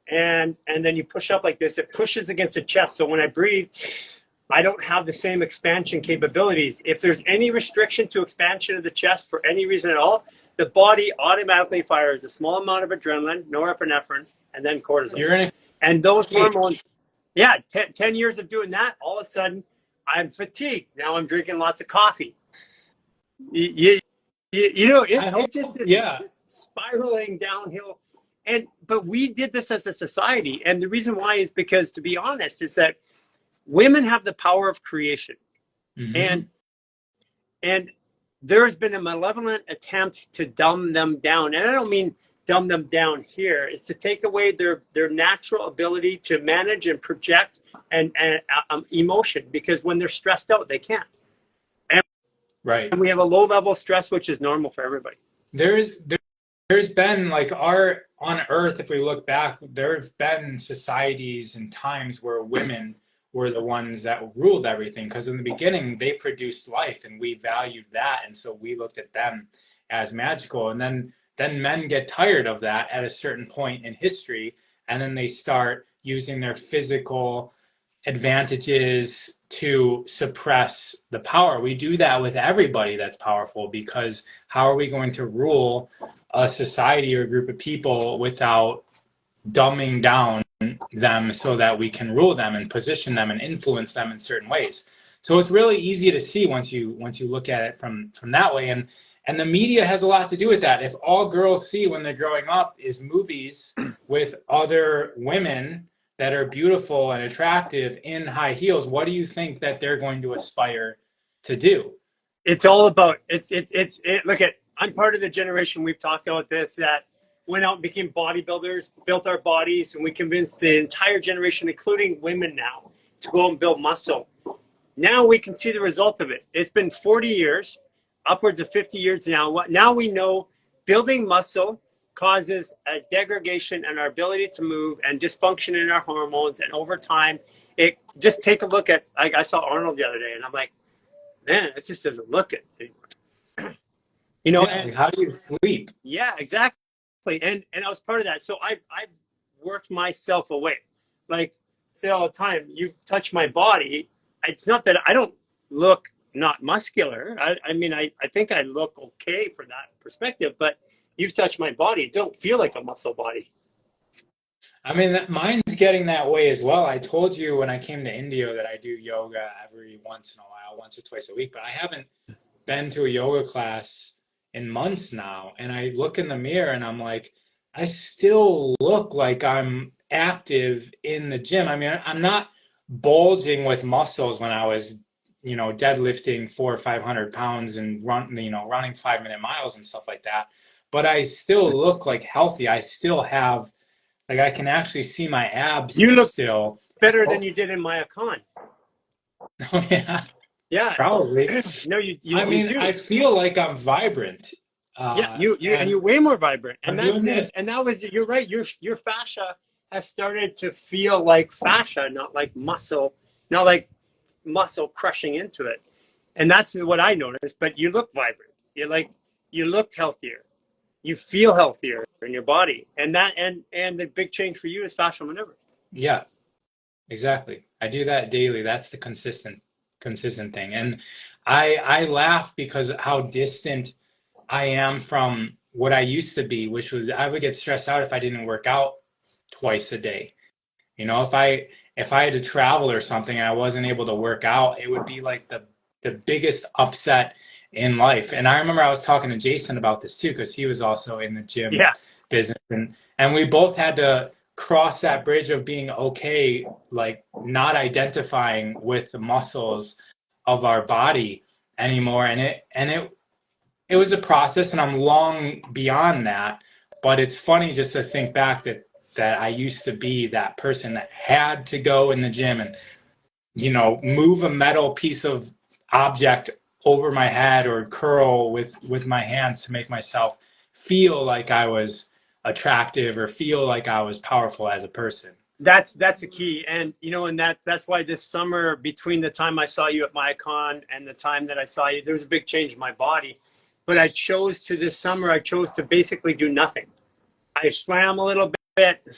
and then you push up like this. It pushes against the chest. So when I breathe, I don't have the same expansion capabilities. If there's any restriction to expansion of the chest for any reason at all, the body automatically fires a small amount of adrenaline, norepinephrine, and then cortisol. And those hormones, yeah, 10 years of doing that, all of a sudden, I'm fatigued. Now I'm drinking lots of coffee. It's just this spiraling downhill. But we did this as a society. And the reason why is because, to be honest, is that women have the power of creation. Mm-hmm. And there's been a malevolent attempt to dumb them down. And I don't mean dumb them down here. It's to take away their natural ability to manage and project and emotion, because when they're stressed out, they can't. Right. And we have a low level of stress, which is normal for everybody. There's been like on Earth, if we look back, there have been societies and times where women were the ones that ruled everything, because in the beginning they produced life and we valued that, and so we looked at them as magical. And then men get tired of that at a certain point in history, and then they start using their physical advantages to suppress the power. We do that with everybody that's powerful, because how are we going to rule a society or a group of people without dumbing down them so that we can rule them and position them and influence them in certain ways? So it's really easy to see once you look at it from that way. And the media has a lot to do with that. If all girls see when they're growing up is movies with other women that are beautiful and attractive in high heels, what do you think that they're going to aspire to do? It's all about look at, I'm part of the generation, we've talked about this, that went out and became bodybuilders, built our bodies, and we convinced the entire generation, including women now, to go and build muscle. Now we can see the result of it. It's been 40 years, upwards of 50 years now. Now we know building muscle causes a degradation in our ability to move and dysfunction in our hormones. And over time, it just take a look at, I saw Arnold the other day, and I'm like, man, it just doesn't look good anymore. And how do you sleep? Yeah, exactly. And I was part of that. So I've worked myself away. Like, say all the time, you touch my body. It's not that I don't look not muscular. I mean, I think I look okay from that perspective, but you've touched my body. It don't feel like a muscle body. I mean, mine's getting that way as well. I told you when I came to India that I do yoga every once in a while, once or twice a week, but I haven't been to a yoga class in months now. And I look in the mirror and I'm like, I still look like I'm active in the gym. I mean, I'm not bulging with muscles when I was, deadlifting 400 or 500 pounds and running 5-minute miles and stuff like that. But I still look like healthy. I still have, like, I can actually see my abs. You look still better than you did in my Con. Oh yeah. Yeah, Probably. No, you I mean, do. I feel like I'm vibrant. Yeah, and you're way more vibrant. And I'm that's it. And that was, you're right. Your fascia has started to feel like fascia, not like muscle, not like muscle crushing into it. And that's what I noticed. But you look vibrant. You looked healthier. You feel healthier in your body. And the big change for you is fascial maneuver. Yeah, exactly. I do that daily. That's the consistent thing. And I laugh because how distant I am from what I used to be, which was I would get stressed out if I didn't work out twice a day. You know, if I had to travel or something and I wasn't able to work out, it would be like the biggest upset in life. And I remember I was talking to Jason about this too, because he was also in the gym Yeah. business, and we both had to cross that bridge of being okay, like not identifying with the muscles of our body anymore. And it was a process, and I'm long beyond that. But it's funny just to think back that I used to be that person that had to go in the gym and, you know, move a metal piece of object over my head or curl with my hands to make myself feel like I was attractive or feel like I was powerful as a person. That's the key. And you know, and that's why this summer, between the time I saw you at MyCon and the time that I saw you, there was a big change in my body. But I chose to this summer, I chose to basically do nothing. I swam a little bit.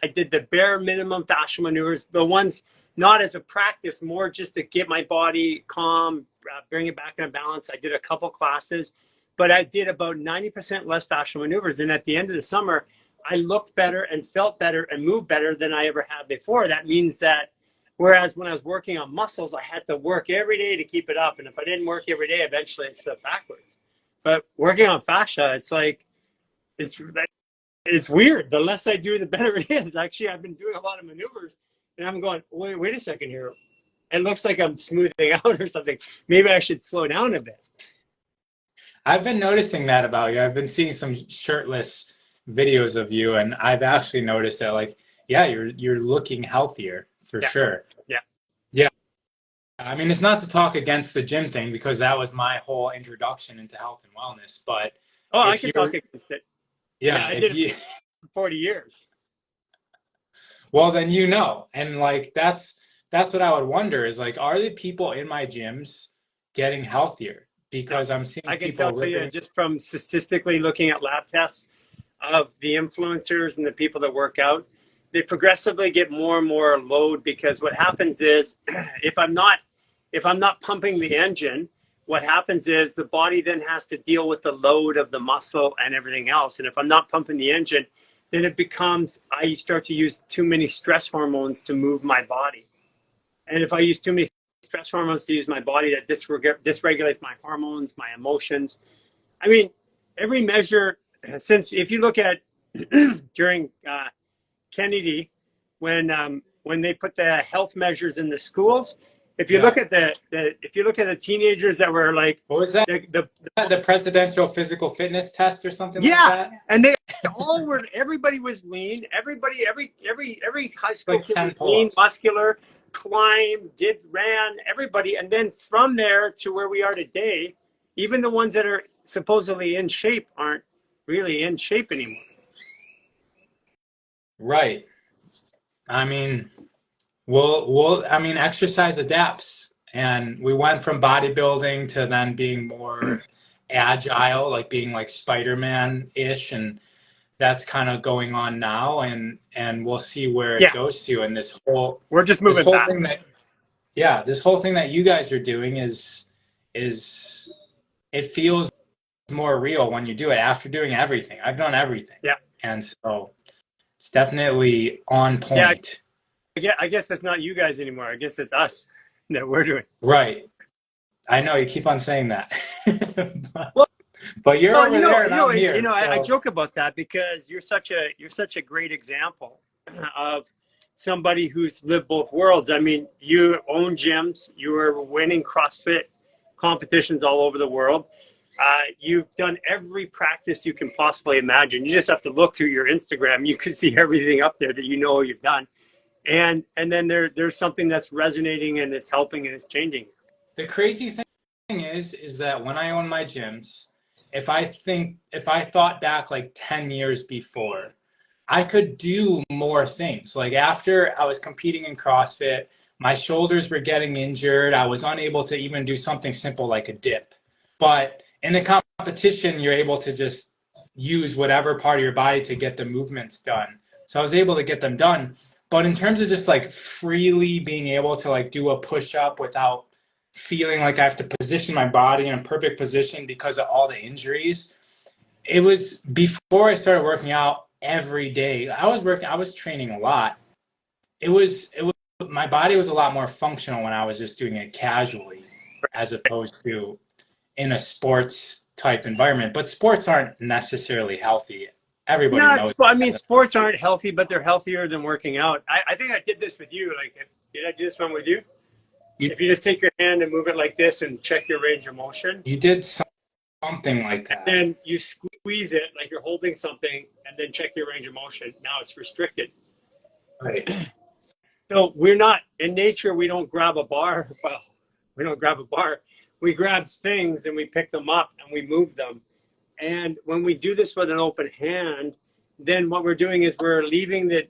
I did the bare minimum fascial maneuvers, the ones not as a practice, more just to get my body calm, bring it back in balance. I did a couple classes, but I did about 90% less fascial maneuvers. And at the end of the summer, I looked better and felt better and moved better than I ever had before. That means that whereas when I was working on muscles, I had to work every day to keep it up. And if I didn't work every day, eventually it slipped backwards. But working on fascia, it's like, it's weird. The less I do, the better it is. Actually, I've been doing a lot of maneuvers, and I'm going, wait a second here. It looks like I'm smoothing out or something. Maybe I should slow down a bit. I've been noticing that about you. I've been seeing some shirtless videos of you, and I've actually noticed that, like, yeah, you're looking healthier for Yeah. sure. Yeah. Yeah. I mean, it's not to talk against the gym thing because that was my whole introduction into health and wellness. But Oh, I if can talk you're, against it. yeah, I if did it you, for 40 years. well, then you know, and like that's what I would wonder is like, are the people in my gyms getting healthier? No, Because I'm seeing I can tell people you ripping. just from statistically looking at lab tests of the influencers and the people that work out, they progressively get more and more load because what happens is if I'm not pumping the engine, what happens is the body then has to deal with the load of the muscle and everything else. And if I'm not pumping the engine, then it becomes I start to use too many stress hormones to move my body. And if I use too many stress hormones to use my body, that dysregulates my hormones, my emotions. I mean, every measure, since if you look at during Kennedy, when they put the health measures in the schools, if you look Yeah. at if you look at the teenagers that were like What was that? the The presidential physical fitness test or something like yeah, that? and they all were. Everybody was lean. Every high It's school like kid 10 was lean, pull-ups. muscular, climbed, ran. Everybody, and then from there to where we are today, even the ones that are supposedly in shape aren't really in shape anymore. Right. I mean, I mean, exercise adapts. And we went from bodybuilding to then being more agile, like being like Spider-Man-ish, and that's kind of going on now, and we'll see where it Yeah, goes to. And we're just this moving whole back. thing that yeah, this whole thing that you guys are doing is it feels more real when you do it after doing everything. I've done everything. Yeah, And so it's definitely on yeah. point. I guess it's not you guys anymore. I guess it's us that we're doing. Right. I know you keep on saying that. Well, But you're Well, over there and I'm here. I So joke about that because you're such a great example of somebody who's lived both worlds. I mean, you own gyms, you were winning CrossFit competitions all over the world. You've done every practice you can possibly imagine. You just have to look through your Instagram. You can see everything up there that you know you've done. And then there's something that's resonating and it's helping and it's changing. the crazy thing is that when I own my gyms, if I thought back like 10 years before, I could do more things. Like after I was competing in CrossFit, my shoulders were getting injured. I was unable to even do something simple like a dip. But in the competition, you're able to just use whatever part of your body to get the movements done. So I was able to get them done. But in terms of just like freely being able to like do a push up without feeling like I have to position my body in a perfect position because of all the injuries, it was before I started working out every day. I was training a lot. my body was a lot more functional when I was just doing it casually as opposed to in a sports type environment. But sports aren't necessarily healthy. Everybody No, knows I mean, that. sports aren't healthy, but they're healthier than working out. I think I did this with you. Like, did I do this one with you? You If you just take your hand and move it like this and check your range of motion, you did something like and that. then you squeeze it like you're holding something, and then check your range of motion. Now it's restricted. Right. So we're not in nature. We don't grab a bar. Well, we don't grab a bar. We grab things and we pick them up and we move them. And when we do this with an open hand, then what we're doing is we're leaving the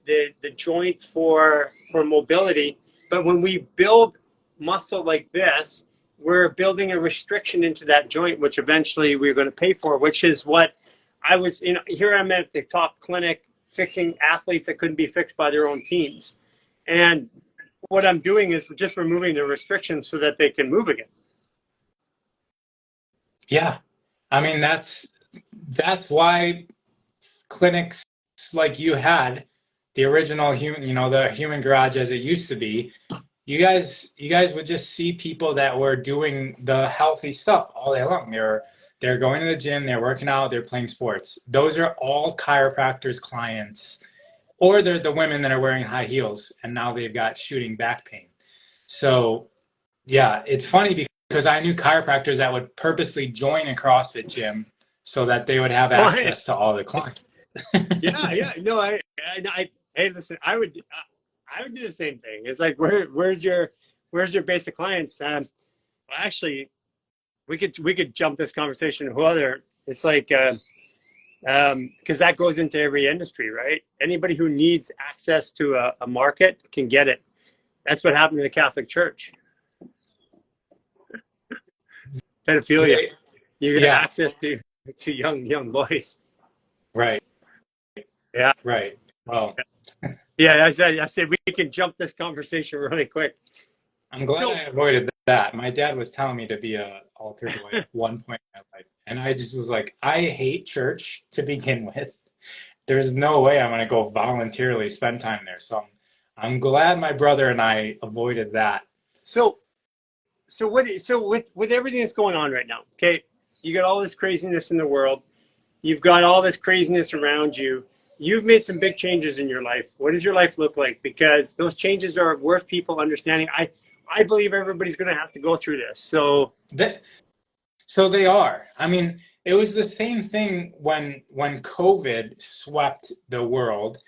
joint for mobility. But when we build muscle like this, we're building a restriction into that joint, which eventually we're going to pay for, which is what I was, here I'm at the top clinic fixing athletes that couldn't be fixed by their own teams. And what I'm doing is just removing the restrictions so that they can move again. Yeah. I mean, that's why clinics like you had, the original human, the human garage as it used to be, you guys would just see people that were doing the healthy stuff all day long. They're going to the gym, they're working out, they're playing sports. Those are all chiropractors clients, or they're the women that are wearing high heels and now they've got shooting back pain. So yeah, it's funny because I knew chiropractors that would purposely join a CrossFit gym so that they would have access to all the clients. Yeah. No, hey, listen, I would do the same thing. It's like, where's your basic clients? Well, actually, we could jump this conversation to other. It's like, because that goes into every industry, right? Anybody who needs access to a market can get it. That's what happened to the Catholic Church. Pedophilia. You get Yeah, access to young boys. right, Yeah. right. Well, Yeah, I said we can jump this conversation really quick. I'm glad So, I avoided that. My dad was telling me to be a altar boy at one point in my life, and I just was like, I hate church to begin with. There's no way I'm going to go voluntarily spend time there. So I'm glad my brother and I avoided that. so, so with everything that's going on right now, okay, you got all this craziness in the world. You've got all this craziness around you. You've made some big changes in your life. What does your life look like? Because those changes are worth people understanding. I believe everybody's going to have to go through this. So, So they are. I mean, it was the same thing when COVID swept the world.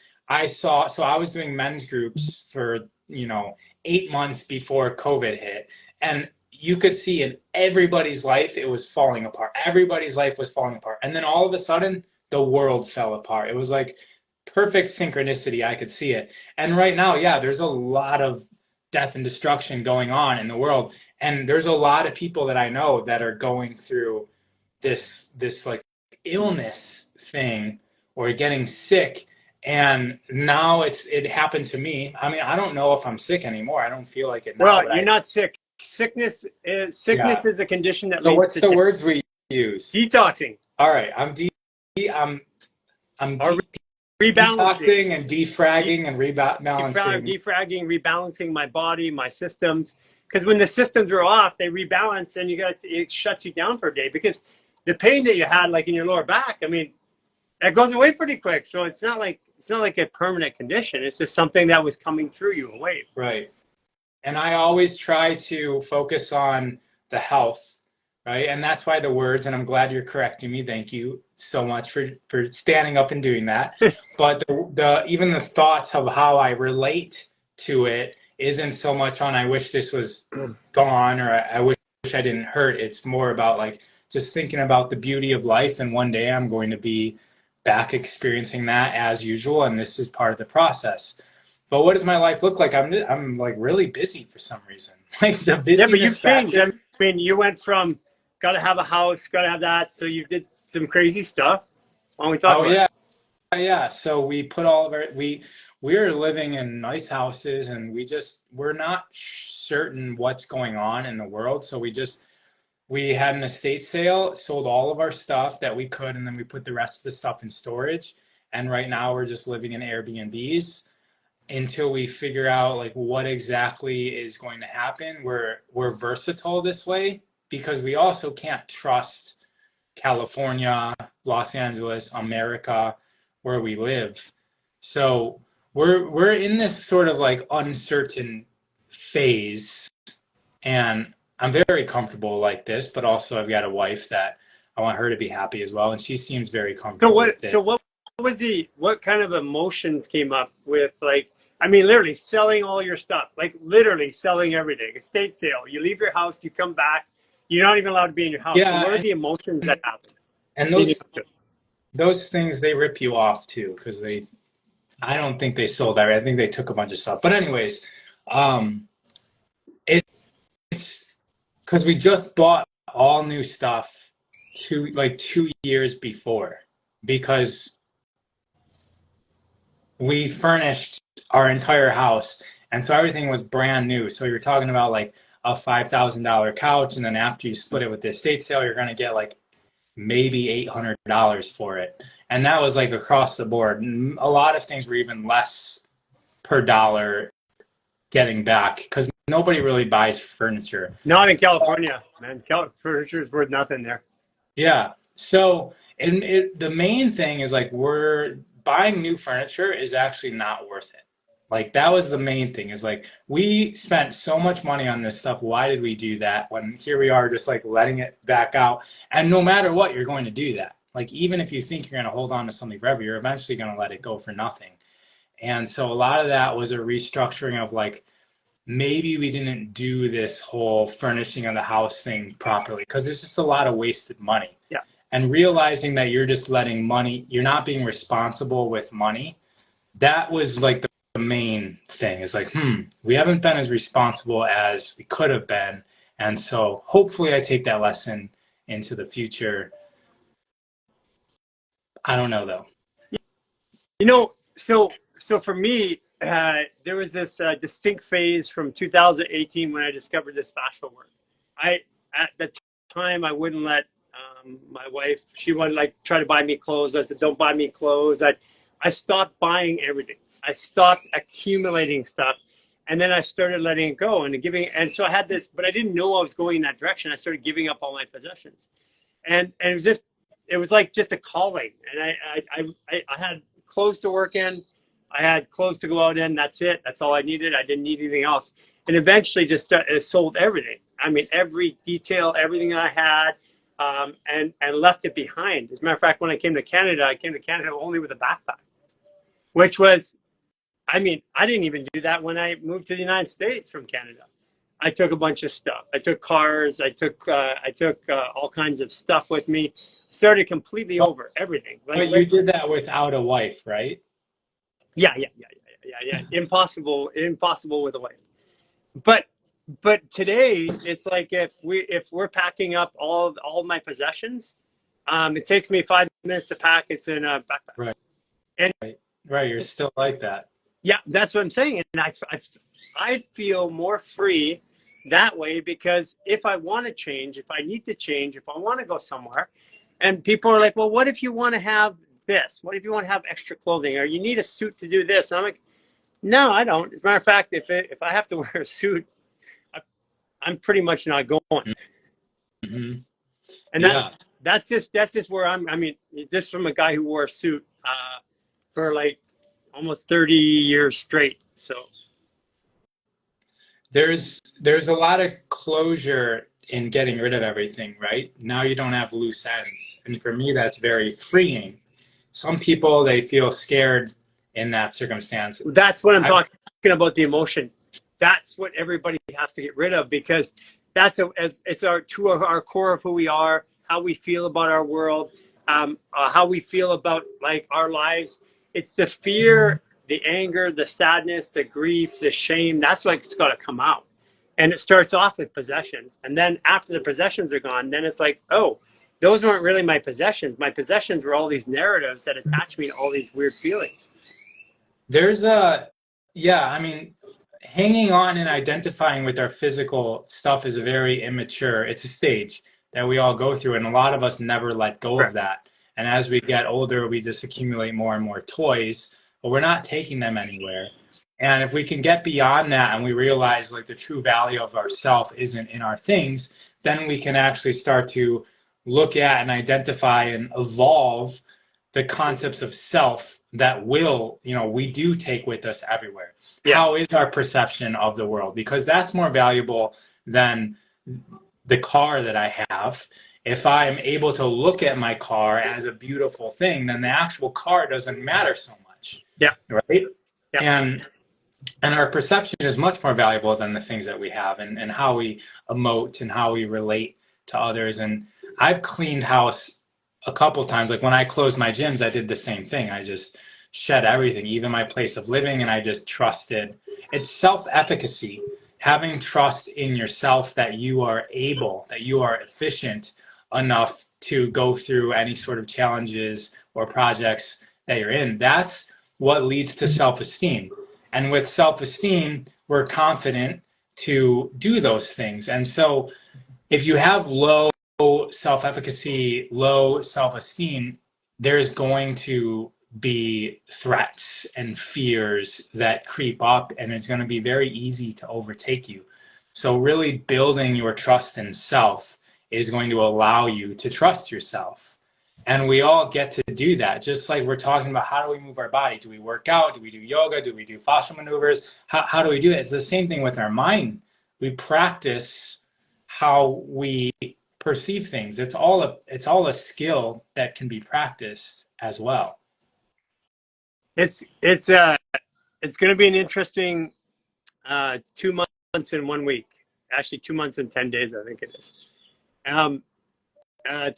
So I was doing men's groups for, 8 months before COVID hit, and you could see in everybody's life it was falling apart. Everybody's life was falling apart. And then all of a sudden the world fell apart. It was like perfect synchronicity. I could see it. And right now, yeah, there's a lot of death and destruction going on in the world. And there's a lot of people that I know that are going through this like illness thing or getting sick. And now it happened to me. I mean, I don't know if I'm sick anymore. I don't feel like it now. well, But you're not sick. yeah. Sickness is a condition that So leads what's to the words we use? detoxing All right, I'm or rebalancing. detoxing and defragging and rebalancing. Defragging, rebalancing my body, my systems. Because when the systems are off, they rebalance, and it shuts you down for a day. Because the pain that you had, like in your lower back, I mean, that goes away pretty quick. So it's not like a permanent condition. It's just something that was coming through you, a wave. Right. And I always try to focus on the health, right? And that's why the words, and I'm glad you're correcting me. Thank you so much for standing up and doing that. But the even the thoughts of how I relate to it isn't so much on I wish this was gone or I wish I didn't hurt. It's more about like just thinking about the beauty of life, and one day I'm going to be back experiencing that as usual, and this is part of the process. But what does my life look like? I'm like really busy for some reason. Like the Yeah, but you've busyness changed. I factor. mean, you went from got to have a house, got to have that. So you did some crazy stuff. Why don't we talk Oh about it? yeah. So we put all of our we're living in nice houses, and we're not certain what's going on in the world. So we had an estate sale, sold all of our stuff that we could, and then we put the rest of the stuff in storage. And right now we're just living in Airbnbs. until we figure out like what exactly is going to happen. We're versatile this way because we also can't trust California, Los Angeles, America, where we live. So we're in this sort of like uncertain phase, and I'm very comfortable like this, but also I've got a wife that I want her to be happy as well, and she seems very So comfortable what? with So it. what kind of emotions came up with like? I mean, literally selling all your stuff, like literally selling everything. Estate sale. You leave your house, you come back, you're not even allowed to be in your house. So what are Yeah, the emotions that happen and leading those up to it? those things they rip you off too because they I don't think they sold that. I think they took a bunch of stuff. But anyways, um, it's because we just bought all new stuff 2 years before because we furnished our entire house, and so everything was brand new. So you're talking about like a $5,000 couch, and then after you split it with the estate sale, you're gonna get like maybe $800 for it, and that was like across the board. A lot of things were even less per dollar getting back because nobody really buys furniture. Not in California, man. Furniture is worth nothing there. Yeah. So, the main thing is like we're buying new furniture is actually not worth it. Like that was the main thing is like we spent so much money on this stuff. Why did we do that when here we are just like letting it back out? And no matter what, you're going to do that. Like even if you think you're going to hold on to something forever, you're eventually going to let it go for nothing. And so a lot of that was a restructuring of like maybe we didn't do this whole furnishing of the house thing properly because it's just a lot of wasted money. Yeah. And realizing that you're just letting money, you're not being responsible with money. That was like the main thing is like, we haven't been as responsible as we could have been. And so hopefully I take that lesson into the future. I don't know though. You know, so for me, there was this distinct phase from 2018 when I discovered this fascial work. I at the time I wouldn't let my wife. She would like try to buy me clothes. I said, "Don't buy me clothes." I stopped buying everything. I stopped accumulating stuff, and then I started letting it go and giving. And so I had this, but I didn't know I was going in that direction. I started giving up all my possessions, and it was like just a calling. And I had clothes to work in, I had clothes to go out in. That's it. That's all I needed. I didn't need anything else. And eventually, just sold everything. I mean, every detail, everything that I had, and left it behind. As a matter of fact, when I came to Canada, I came to Canada only with a backpack, which was, I mean, I didn't even do that when I moved to the United States from Canada. I took a bunch of stuff. I took cars. I took all kinds of stuff with me. Started completely over everything. But you did that without a wife, right? Yeah. Impossible with a wife. But today it's like if we're packing up all my possessions, it takes me 5 minutes to pack. It's in a backpack. Right. And Right. You're still like that. yeah, that's what I'm saying. And I feel more free that way because if I want to change, if I need to change, if I want to go somewhere, and people are like, well, what if you want to have this? What if you want to have extra clothing or you need a suit to do this? And I'm like, no, I don't. As a matter of fact, if I have to wear a suit, I'm pretty much not going. Mm-hmm. And Yeah. that's just where I'm. I mean, this from a guy who wore a suit for like almost 30 years straight. So There's a lot of closure in getting rid of everything, right? Now you don't have loose ends. And for me, that's very freeing. Some people, they feel scared in that circumstance. that's what I'm talking about, the emotion. That's what everybody has to get rid of because it's our core of who we are, how we feel about our world, how we feel about like our lives. It's the fear, the anger, the sadness, the grief, the shame. That's what's got to come out. And it starts off with possessions. And then after the possessions are gone, then it's like, oh, those weren't really my possessions. My possessions were all these narratives that attach me to all these weird feelings. Yeah, I mean, hanging on and identifying with our physical stuff is a very immature, it's a stage that we all go through, and a lot of us never let go of Correct. that. And as we get older, we just accumulate more and more toys, but we're not taking them anywhere. And if we can get beyond that and we realize like the true value of ourself isn't in our things, then we can actually start to look at and identify and evolve the concepts of self that will, we do take with us everywhere. Yes. How is our perception of the world? Because that's more valuable than the car that I have. If I am able to look at my car as a beautiful thing, then the actual car doesn't matter so much. Yeah. Right? Yeah. And our perception is much more valuable than the things that we have, and how we emote and how we relate to others. And I've cleaned house a couple times. Like when I closed my gyms, I did the same thing. I just shed everything, even my place of living, and I just trusted. It's self-efficacy, having trust in yourself that you are able, that you are efficient enough to go through any sort of challenges or projects that you're in. That's what leads to self-esteem. And with self-esteem, we're confident to do those things. And so if you have low self-efficacy, low self-esteem, there's going to be threats and fears that creep up, and it's going to be very easy to overtake you. So really building your trust in self is going to allow you to trust yourself. And we all get to do that. Just like we're talking about, how do we move our body? Do we work out? Do we do yoga? Do we do fascial maneuvers? How do we do it? It's the same thing with our mind. We practice how we perceive things. It's all a skill that can be practiced as well. It's going to be an interesting 2 months in 1 week. Actually, 2 months and 10 days, I think it is.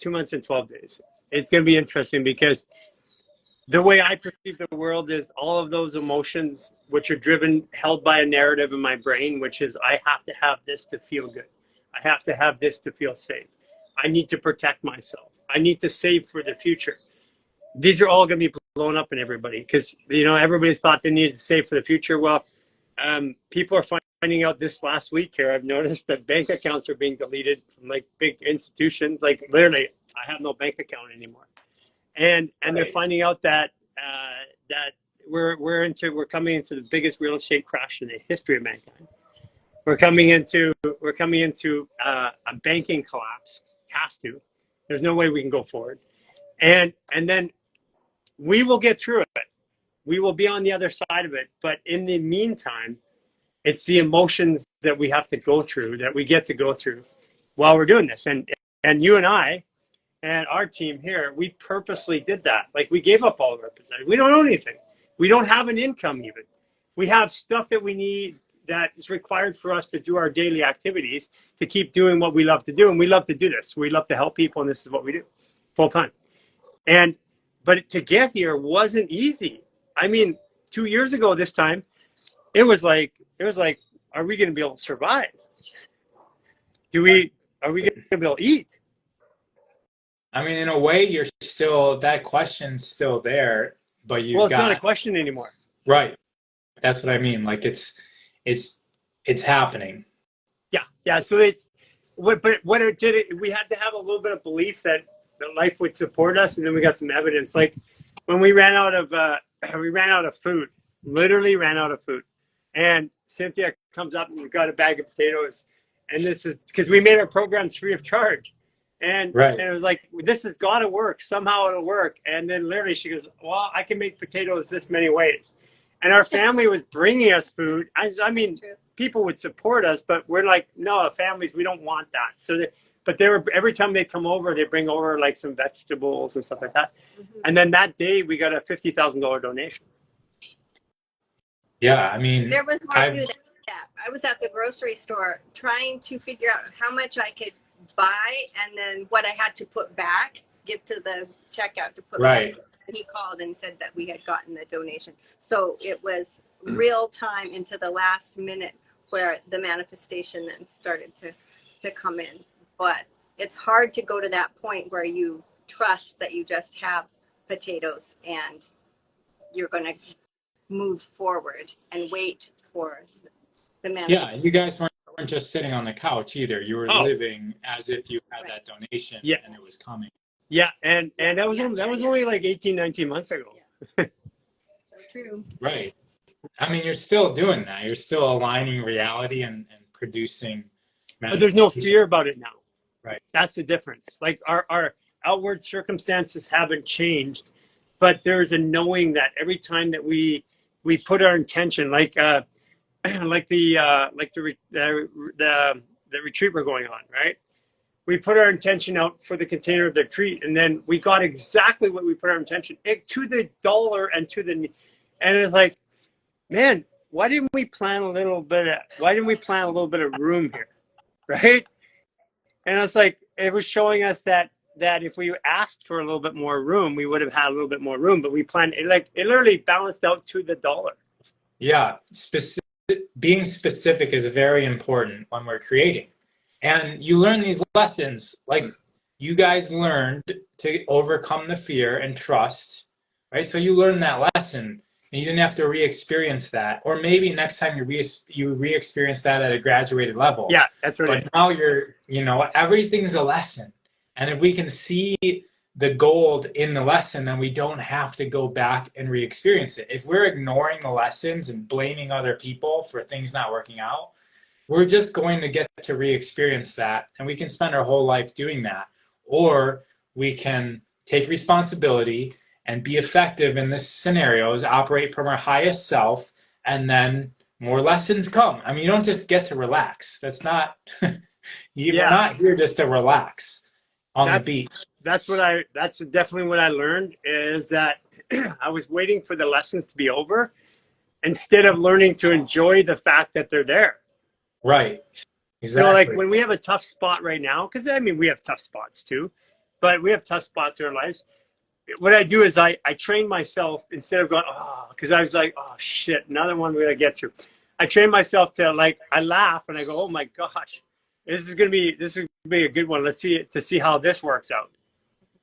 2 months and 12 days. It's going to be interesting because the way I perceive the world is all of those emotions, which are held by a narrative in my brain, which is I have to have this to feel good. I have to have this to feel safe. I need to protect myself. I need to save for the future. These are all going to be blown up in everybody because, everybody's thought they needed to save for the future. Well, people are finding out this last week here. I've noticed that bank accounts are being deleted from like big institutions. Like literally, I have no bank account anymore. And they're finding out that we're coming into the biggest real estate crash in the history of mankind. We're coming into a banking collapse. Has to. There's no way we can go forward. And then we will get through it. We will be on the other side of it. But in the meantime, it's the emotions that we have to go through, that we get to go through while we're doing this. And you and I and our team here, we purposely did that. Like we gave up all of our possessions. We don't own anything. We don't have an income even. We have stuff that we need that is required for us to do our daily activities, to keep doing what we love to do. And we love to do this. We love to help people, and this is what we do full time. But to get here wasn't easy. I mean, 2 years ago this time, it was like, are we going to be able to survive? Are we going to be able to eat? I mean, in a way, that question's still there, but it's not a question anymore. Right. That's what I mean. Like it's happening. Yeah. So what it did, we had to have a little bit of belief that life would support us, and then we got some evidence. Like when we ran out of food, literally ran out of food, and Cynthia comes up and we got a bag of potatoes, and this is because we made our programs free of charge. And it was like, this has got to work. Somehow it'll work. And then literally she goes, well, I can make potatoes this many ways. And our family was bringing us food. I mean, people would support us, but we're like, no, families, we don't want that. But they were, every time they come over, they bring over like some vegetables and stuff like that. Mm-hmm. And then that day we got a $50,000 donation. Yeah. I mean, there was more to that. I was at the grocery store trying to figure out how much I could buy and then what I had to put back, give to the checkout to put back. And he called and said that we had gotten the donation. So it was real time into the last minute where the manifestation then started to come in. But it's hard to go to that point where you trust that you just have potatoes and you're going to move forward and wait for the manifestation. Yeah, you guys weren't just sitting on the couch either. You were living as if you had that donation and it was coming. Yeah, and that was only like 18, 19 months ago. Yeah. So true. Right. I mean, you're still doing that. You're still aligning reality and producing But there's no manifestation. fear about it now. Right. That's the difference. Like our outward circumstances haven't changed, but there's a knowing that every time that we put our intention, like the retreat we're going on, right? We put our intention out for the container of the retreat, and then we got exactly what we put our intention to the dollar and to the, and it's like, man, why didn't we plan a little bit of room here, right? And it's like it was showing us that if we asked for a little bit more room, we would have had a little bit more room, but we planned it, like it literally balanced out to the dollar. Yeah. Being specific is very important when we're creating. And you learn these lessons, like you guys learned to overcome the fear and trust, right? So you learned that lesson and you didn't have to re-experience that. Or maybe next time you re-experience that at a graduated level. Yeah, that's right. But now everything's a lesson. And if we can see the gold in the lesson, then we don't have to go back and re-experience it. If we're ignoring the lessons and blaming other people for things not working out, we're just going to get to re-experience that, and we can spend our whole life doing that. Or we can take responsibility and be effective in this scenarios, operate from our highest self, and then more lessons come. I mean, you don't just get to relax. That's not we're not here just to relax on the beach. That's definitely what I learned, is that I was waiting for the lessons to be over instead of learning to enjoy the fact that they're there. Right. Exactly. So like when we have a tough spot right now, because I mean we have tough spots too, but we have tough spots in our lives. What I do is I train myself, instead of going, because I was like, oh shit, another one we gotta get through. I train myself to, like, I laugh and I go, oh my gosh, this is gonna be a good one. Let's see how this works out.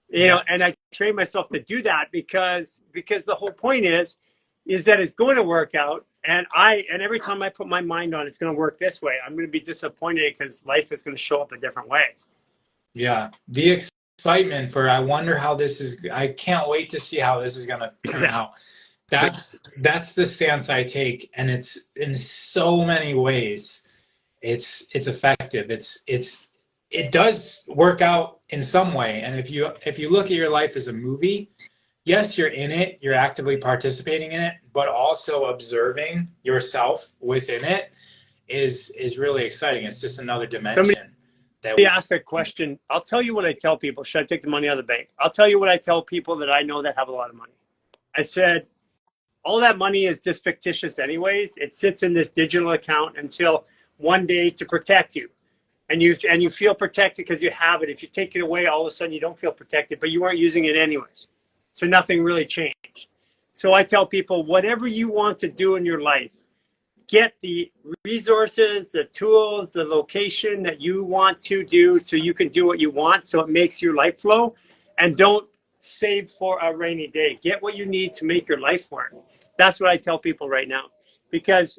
You know, and I train myself to do that because the whole point is that it's going to work out. And every time I put my mind on it's going to work this way, I'm going to be disappointed because life is going to show up a different way. Yeah. The excitement for, I wonder how this is, I can't wait to see how this is going to turn out. That's the stance I take. And it's in so many ways, it's effective. It does work out in some way. And if you look at your life as a movie, yes, you're in it, you're actively participating in it, but also observing yourself within it is really exciting. It's just another dimension. Somebody asked that question. I'll tell you what I tell people. Should I take the money out of the bank? I'll tell you what I tell people that I know that have a lot of money. I said, all that money is just fictitious anyways. It sits in this digital account until one day to protect you. And you feel protected because you have it. If you take it away, all of a sudden you don't feel protected, but you weren't using it anyways. So nothing really changed. So I tell people, whatever you want to do in your life, get the resources, the tools, the location that you want to do so you can do what you want, so it makes your life flow. And don't save for a rainy day. Get what you need to make your life work. That's what I tell people right now, because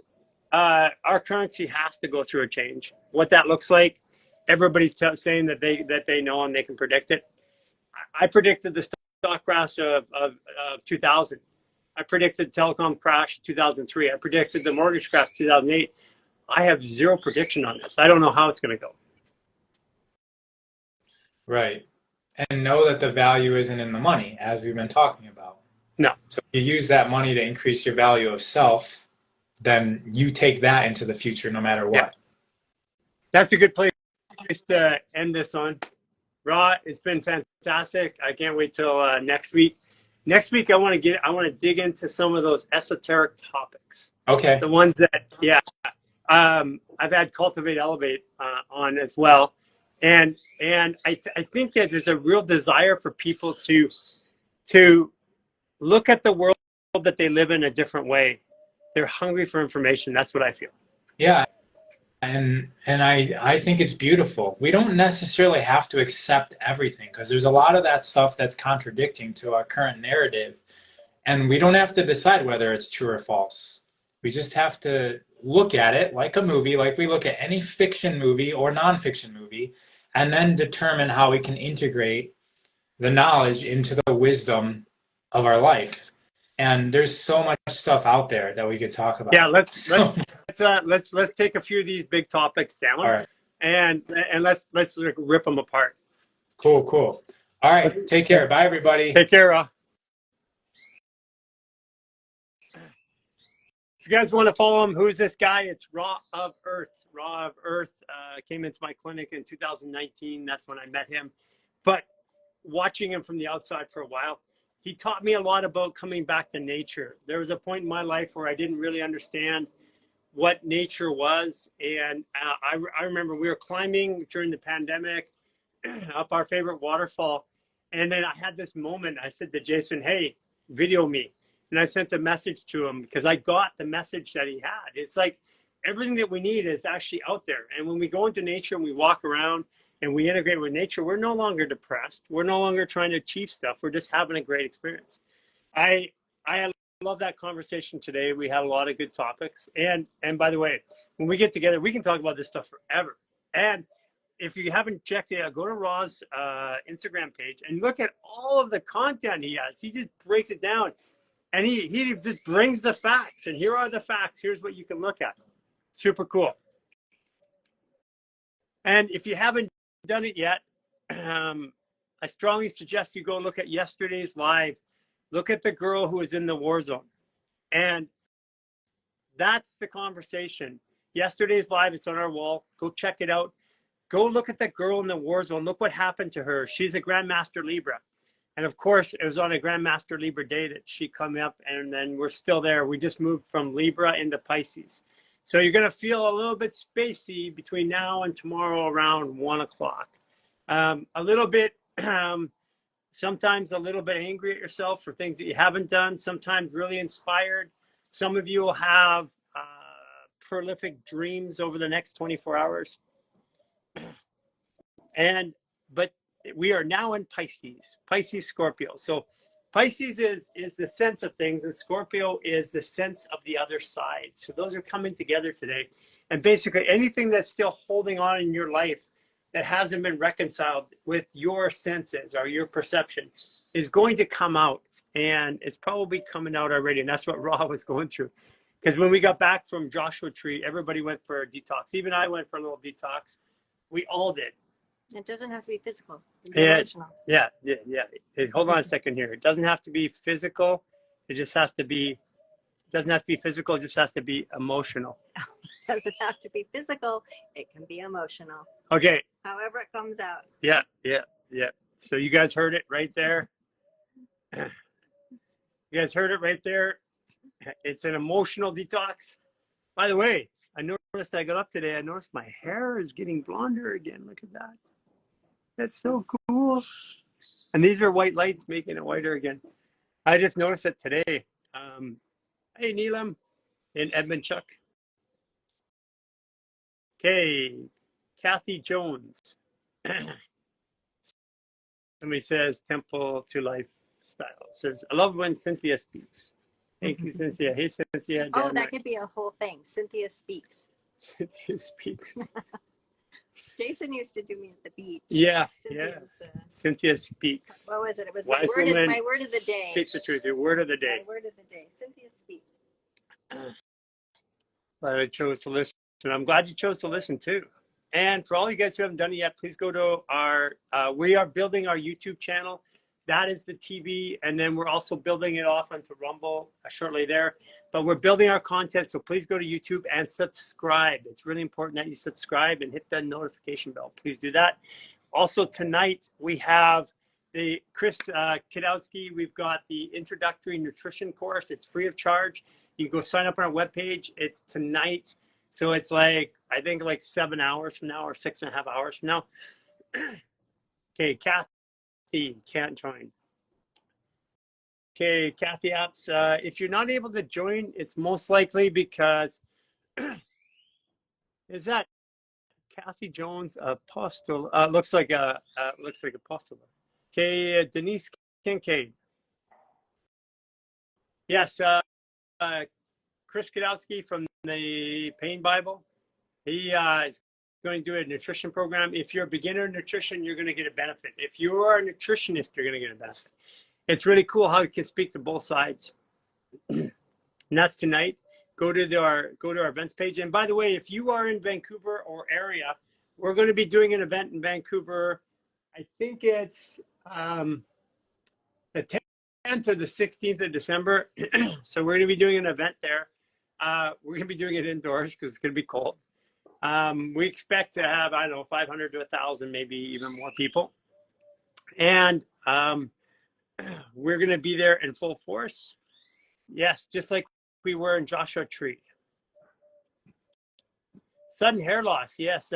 our currency has to go through a change. What that looks like, everybody's saying that they know and they can predict it. I predicted the stock crash of 2000. I predicted the telecom crash 2003. I predicted the mortgage crash 2008. I have zero prediction on this. I don't know how it's going to go. Right. And know that the value isn't in the money, as we've been talking about. No. So if you use that money to increase your value of self, then you take that into the future no matter what. Yeah. That's a good place to end this on. Ra, it's been fantastic. I can't wait till next week. Next week, I want to dig into some of those esoteric topics. Okay. The ones that, I've had Cultivate Elevate on as well. And I think that there's a real desire for people to look at the world that they live in a different way. They're hungry for information. That's what I feel. Yeah. And I think it's beautiful. We don't necessarily have to accept everything, because there's a lot of that stuff that's contradicting to our current narrative. And we don't have to decide whether it's true or false. We just have to look at it like a movie, like we look at any fiction movie or nonfiction movie, and then determine how we can integrate the knowledge into the wisdom of our life. And there's so much stuff out there that we could talk about. Yeah, let's take a few of these big topics down. All right. And let's rip them apart. Cool. All right. Take care. Bye, everybody. Take care, Raw. If you guys want to follow him, who's this guy? It's Raw of Earth. Raw of Earth came into my clinic in 2019. That's when I met him. But watching him from the outside for a while, he taught me a lot about coming back to nature. There was a point in my life where I didn't really understand what nature was. And I remember we were climbing during the pandemic up our favorite waterfall. And then I had this moment. I said to Jason, hey, video me. And I sent a message to him because I got the message that he had. It's like everything that we need is actually out there. And when we go into nature and we walk around and we integrate with nature, we're no longer depressed. We're no longer trying to achieve stuff. We're just having a great experience. I love that conversation today. We had a lot of good topics. And by the way, when we get together, we can talk about this stuff forever. And if you haven't checked it out, go to Raw's Instagram page and look at all of the content he has. He just breaks it down. And he just brings the facts. And here are the facts. Here's what you can look at. Super cool. And if you haven't done it yet, I strongly suggest you go look at yesterday's live. Look at the girl who was in the war zone. And that's the conversation. Yesterday's live, it's on our wall. Go check it out. Go look at that girl in the war zone. Look what happened to her. She's a Grandmaster Libra. And of course, it was on a Grandmaster Libra day that she come up, and then we're still there. We just moved from Libra into Pisces. So you're going to feel a little bit spacey between now and tomorrow around 1 o'clock. A little bit, sometimes a little bit angry at yourself for things that you haven't done, sometimes really inspired. Some of you will have prolific dreams over the next 24 hours. But we are now in Pisces, Scorpio. So Pisces is the sense of things, and Scorpio is the sense of the other side. So those are coming together today. And basically anything that's still holding on in your life that hasn't been reconciled with your senses or your perception is going to come out. And it's probably coming out already. And that's what Ra was going through. Because when we got back from Joshua Tree, everybody went for a detox. Even I went for a little detox. We all did. It doesn't have to be physical. It can be emotional. Yeah. Hold on a second here. It doesn't have to be physical. It just has to be, doesn't have to be physical. It just has to be emotional. It doesn't have to be physical. It can be emotional. Okay. However it comes out. Yeah. So you guys heard it right there. You guys heard it right there. It's an emotional detox. By the way, I noticed I got up today. I noticed my hair is getting blonder again. Look at that. That's so cool. And these are white lights making it whiter again. I just noticed it today. Hey, Neelam in Edmundchuk. Okay, Kathy Jones. Somebody says temple to lifestyle. Says, I love when Cynthia speaks. Thank you, Cynthia. Hey, Cynthia. Oh, that could be a whole thing. Cynthia speaks. Cynthia speaks. Jason used to do me at the beach. Yeah. Cynthia speaks. What was it? It was my word of the day. Speaks the truth. Your word of the day. My word of the day. Cynthia speaks. But I chose to listen. I'm glad you chose to listen too. And for all you guys who haven't done it yet, please go to our, we are building our YouTube channel. That is the TV. And then we're also building it off onto Rumble shortly there. But we're building our content. So please go to YouTube and subscribe. It's really important that you subscribe and hit the notification bell. Please do that. Also tonight, we have the Chris Kidowski. We've got the introductory nutrition course. It's free of charge. You can go sign up on our webpage. It's tonight. So it's like, I think like 7 hours from now or 6.5 hours from now. Okay, Kathy can't join. Okay, Kathy Apps, if you're not able to join, it's most likely because, is that Kathy Jones Apostle? Looks like Apostle. Okay, Denise Kincaid. Yes, Chris Kidowski from the Pain Bible. He is going to do a nutrition program. If you're a beginner in nutrition, you're going to get a benefit. If you are a nutritionist, you're going to get a benefit. It's really cool how you can speak to both sides. And that's tonight. Go to our events page. And by the way, if you are in Vancouver or area, we're going to be doing an event in Vancouver. I think it's the 10th or the 16th of December. So we're going to be doing an event there. We're going to be doing it indoors because it's going to be cold. We expect to have, I don't know, 500 to 1,000, maybe even more people. And we're going to be there in full force. Yes, just like we were in Joshua Tree. Sudden hair loss. Yes,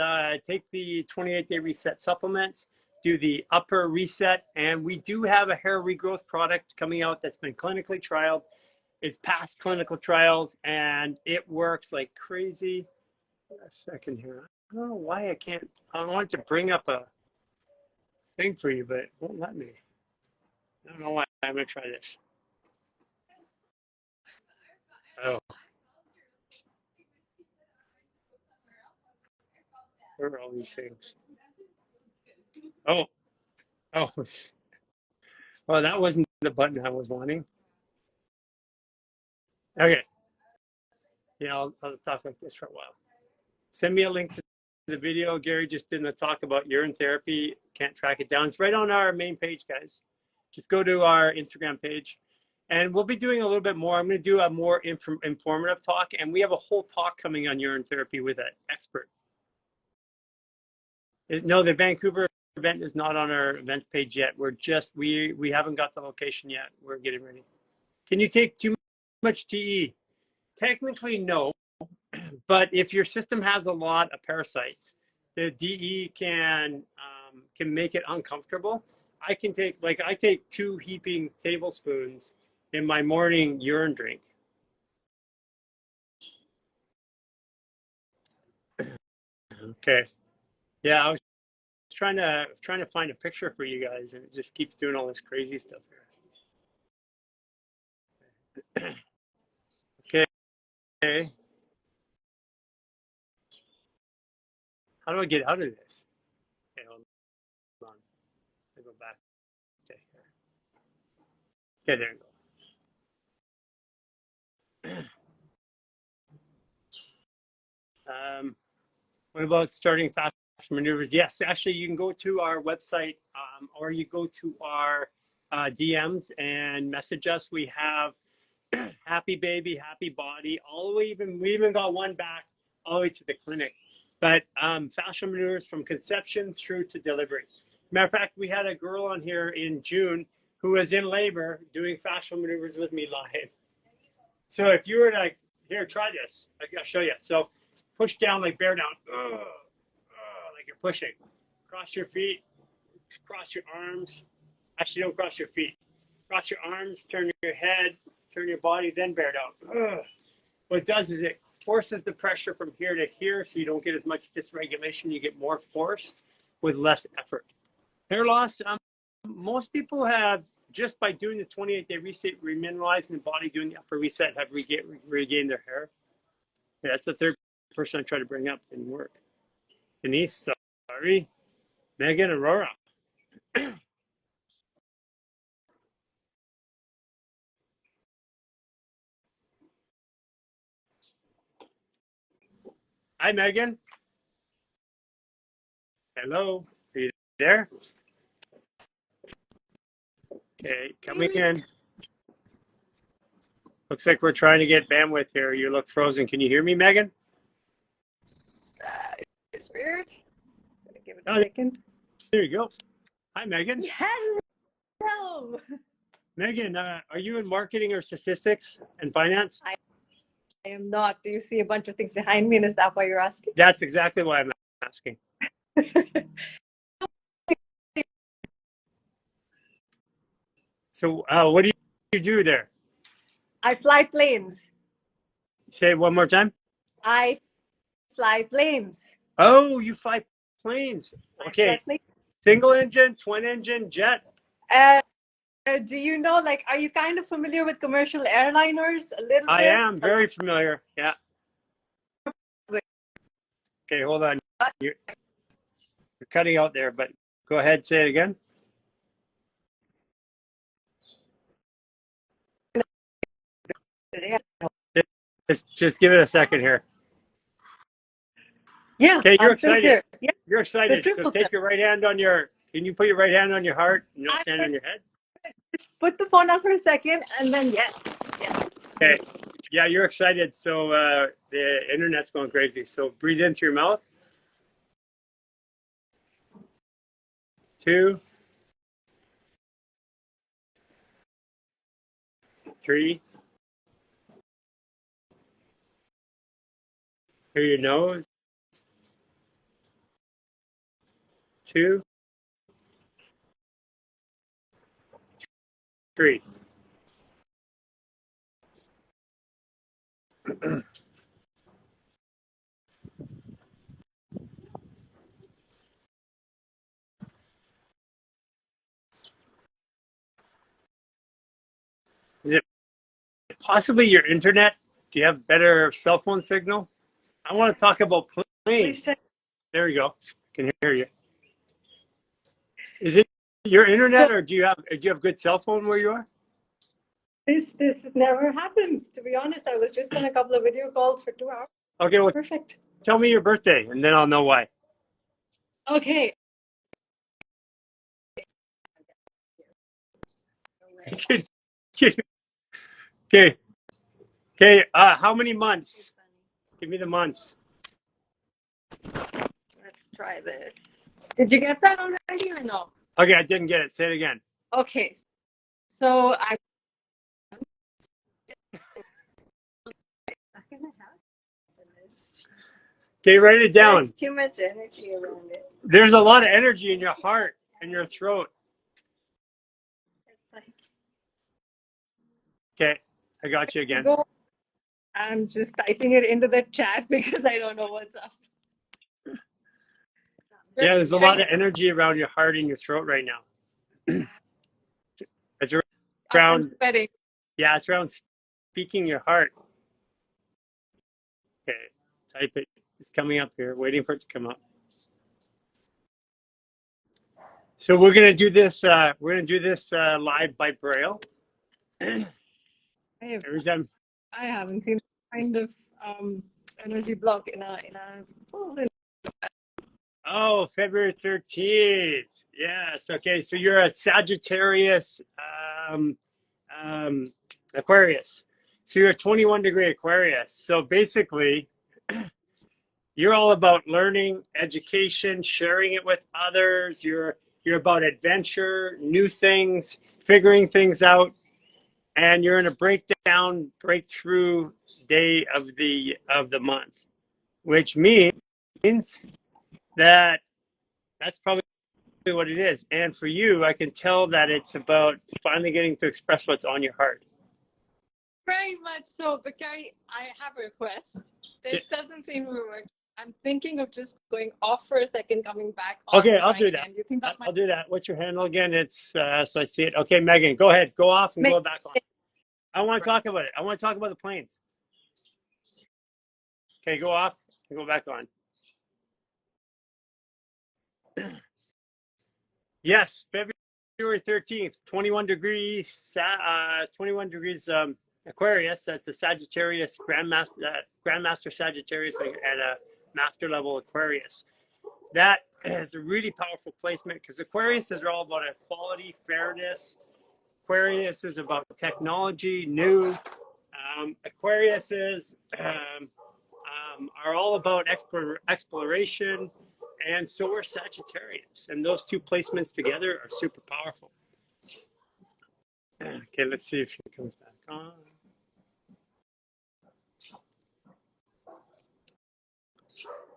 take the 28-day reset supplements, do the upper reset, and we do have a hair regrowth product coming out that's been clinically trialed. It's past clinical trials, and it works like crazy. A second here. I don't know why I can't. I wanted to bring up a thing for you, but it won't let me. I don't know why. I'm going to try this. Oh, where are all these things? Oh, oh. Well, that wasn't the button I was wanting. Okay. Yeah, I'll talk like this for a while. Send me a link to the video. Gary just did a talk about urine therapy. Can't track it down. It's right on our main page, guys. Just go to our Instagram page. And we'll be doing a little bit more. I'm going to do a more informative talk. And we have a whole talk coming on urine therapy with an expert. No, the Vancouver event is not on our events page yet. We haven't got the location yet. We're getting ready. Can you take too much TE? Technically, no. But if your system has a lot of parasites, the DE can make it uncomfortable. I take 2 heaping tablespoons in my morning urine drink. Okay. Yeah, I was trying to find a picture for you guys, and it just keeps doing all this crazy stuff here. Okay. How do I get out of this? Okay, hold on. I go back to here. Okay, there you go. What about starting fascia maneuvers? Yes, actually, you can go to our website or you go to our DMs and message us. We have happy baby, happy body, all the way we even got one back all the way to the clinic. But fascia maneuvers from conception through to delivery. Matter of fact, we had a girl on here in June who was in labor doing fascia maneuvers with me live. So if you were to, here, try this. I'll show you. So push down like bear down. Like you're pushing. Cross your feet. Cross your arms. Actually, don't cross your feet. Cross your arms. Turn your head. Turn your body. Then bear down. What it does is it forces the pressure from here to here, so you don't get as much dysregulation. You get more force with less effort. Hair loss. Most people have, just by doing the 28-day reset, remineralizing the body, doing the upper reset, have regained their hair. Yeah, that's the third person I tried to bring up. Didn't work. Denise, sorry. Meghan, Aurora. Hi, Meghan. Hello. Are you there? Okay, coming in. Looks like we're trying to get bandwidth here. You look frozen. Can you hear me, Meghan? It's weird. Give it a second. There you go. Hi, Meghan. Hello. Meghan, are you in marketing or statistics and finance? I am not. Do you see a bunch of things behind me, and is that why you're asking? That's exactly why I'm asking. So what do you do there? I fly planes. Say it one more time. I fly planes. Oh, you fly planes. Okay. Fly planes. Single engine, twin engine, jet. Do you know, like, are you kind of familiar with commercial airliners a little bit? I am very familiar. Yeah. Okay, hold on. You're cutting out there, but go ahead. Say it again. Just give it a second here. Yeah, Okay, you're I'm still excited. here. Yeah, You're the excited. So triple take test. your right hand on your. Can you put your right hand on your heart and your I left hand on your head? put the phone up for a second, and then yes. Okay. Yeah, you're excited. So the internet's going crazy. So breathe in through your mouth. 2, 3. Through your nose. 2, 3. Is it possibly your internet? Do you have better cell phone signal? I want to talk about planes. There we go. I can hear you. Is it your internet, So or do you have good cell phone where you are? this never happened. To be honest, I was just on a couple of video calls for 2 hours. Okay, well, Perfect. tell me your birthday, and then I'll know why. Okay. Okay, okay. How many months? Give me the months. Let's try this. Did you get that already or no? Okay, I didn't get it. Say it again. Okay. So I'm Okay, write it down. There's too much energy around it. There's a lot of energy in your heart and your throat. It's like Okay, I got you again. I'm just typing it into the chat because I don't know what's up. Yeah, there's a lot of energy around your heart and your throat right now. It's I'm around, sweating. yeah, it's around speaking your heart. Okay, type it. It's coming up here, waiting for it to come up. So we're gonna do this. Live by braille. Every time. I haven't seen kind of energy block in a Oh, February 13th. Yes. Okay. So you're a Sagittarius, um, Aquarius. So you're a 21 degree Aquarius. So basically, you're all about learning, education, sharing it with others. You're about adventure, new things, figuring things out, and you're in a breakthrough day of the month, which means that that's probably what it is. And for you, I can tell that it's about finally getting to express what's on your heart. very much so. But Garry, I have a request. This doesn't seem to work. I'm thinking of just going off for a second, coming back on. Okay, I'll do that. You think that might I'll do that. What's your handle again? It's so I see it. Okay, Megan, go ahead. Go off and go back on. I want to talk about it. I want to talk about the planes. Okay, go off and go back on. Yes, February 13th, 21 degrees, 21 degrees Aquarius. That's the Sagittarius Grandmaster Sagittarius and a master level Aquarius. That is a really powerful placement because Aquarius is all about equality, fairness. Aquarius is about technology, new. Aquarius is are all about exploration, and so are Sagittarius. And those two placements together are super powerful. Okay, let's see if she comes back on.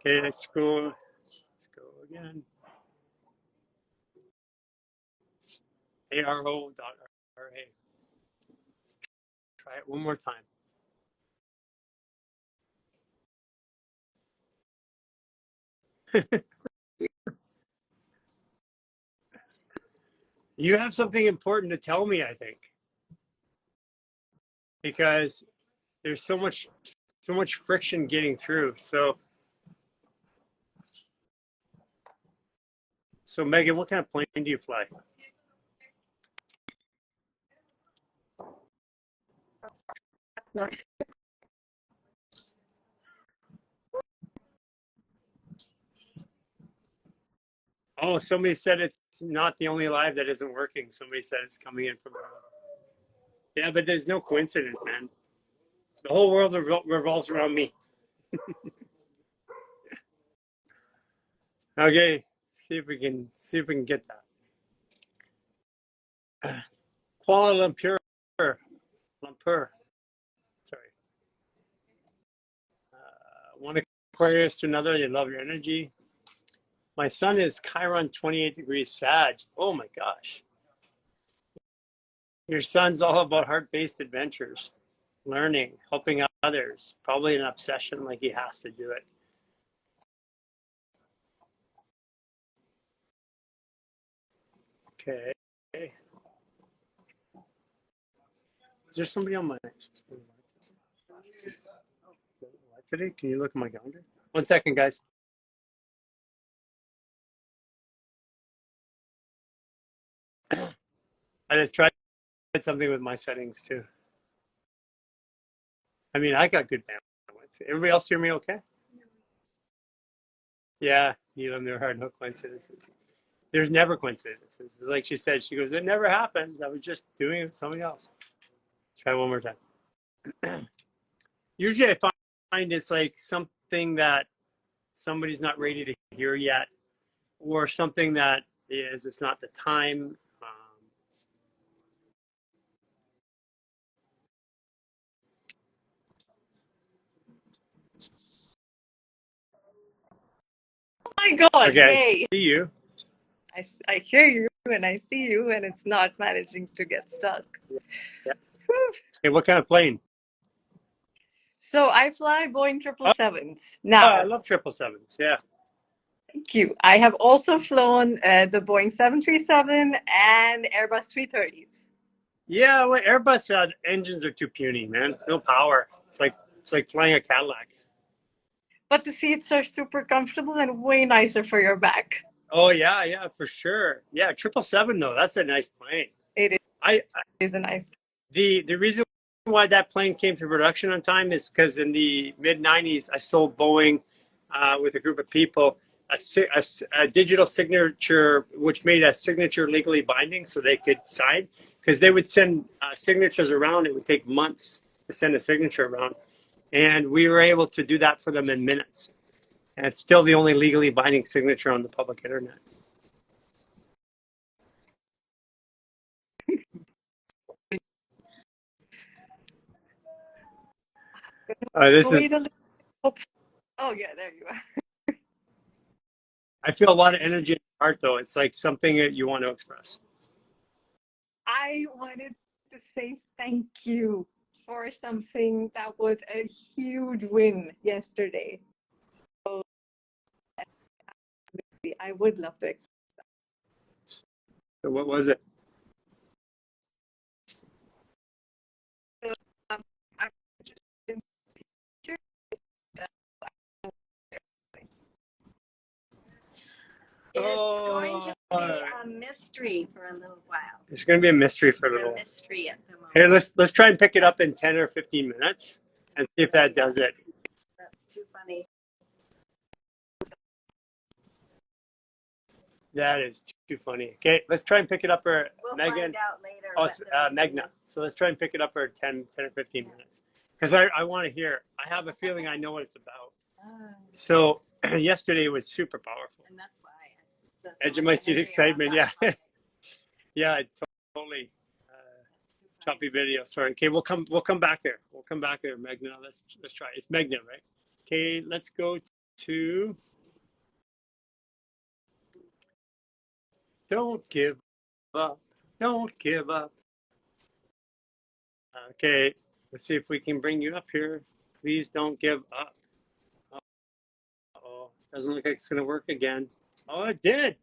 Okay, let's go again. ARO.RA. Try it one more time. You have something important to tell me, I think, because there's so much friction getting through. So Megan, what kind of plane do you fly? No. Oh, somebody said it's not the only live that isn't working. Somebody said it's coming in from. Yeah, but there's no coincidence, man. The whole world revolves around me. Okay, see if we can get that. Kuala Lumpur. Sorry. One Aquarius to another. You love your energy. My sun is Chiron 28 degrees Sag. Oh my gosh. Your son's all about heart-based adventures, learning, helping others. Probably an obsession, like he has to do it. Okay. Is there somebody on my today? Can you look at my calendar? 1 second, guys. I just tried something with my settings too. I mean, I got good bandwidth. Everybody else hear me okay? Yeah, there are no coincidences. There's never coincidences. Like she said, she goes, it never happens. I was just doing it with somebody else. Try one more time. Usually I find it's like something that somebody's not ready to hear yet, or something that it's not the time. Oh my God, Okay, I yay. see you. I hear you and I see you and it's not managing to get stuck. Yeah. Whew. Hey, what kind of plane? So I fly Boeing Oh, 777s. I Now, love 777s. Yeah. thank you. I have also flown the Boeing 737 and Airbus 330s. Yeah, well, Airbus engines are too puny, man. No power. It's like flying a Cadillac. But the seats are super comfortable and way nicer for your back. Oh yeah, for sure. Yeah, 777 though. That's a nice plane. It I is a nice. the reason why that plane came to production on time is because in the mid '90s, I sold Boeing with a group of people a digital signature, which made a signature legally binding, so they could sign. Because they would send signatures around, it would take months to send a signature around, and we were able to do that for them in minutes. And it's still the only legally binding signature on the public internet. This is. Wait a little. Oh, yeah, there you are. I feel a lot of energy in my heart, though. It's like something that you want to express. I wanted to say thank you for something that was a huge win yesterday. So I would love to. So what was it? Um, I'm just in picture. It's going to be a mystery for a little while. There's going to be a mystery for a It's little a while. mystery at the moment. Here, let's try and pick it up in 10 or 15 minutes and see if that does it. That's too funny. That is too funny. Okay, let's try and pick it up for We'll Meghan. find out later. Oh, what the- Meghan. So let's try and pick it up for 10 or 15 minutes. Because I want to hear. I have a feeling I know what it's about. So yesterday was super powerful. And that's why. So Edge of my seat excitement. Yeah. Yeah, totally. Choppy video. Sorry. Okay, we'll come back there. We'll come back there, Meghan. Let's try. It's Meghan, right? Okay, let's go to. Don't give up. Don't give up. Okay, let's see if we can bring you up here. Please don't give up. Oh, doesn't look like it's gonna work again. Oh, it did.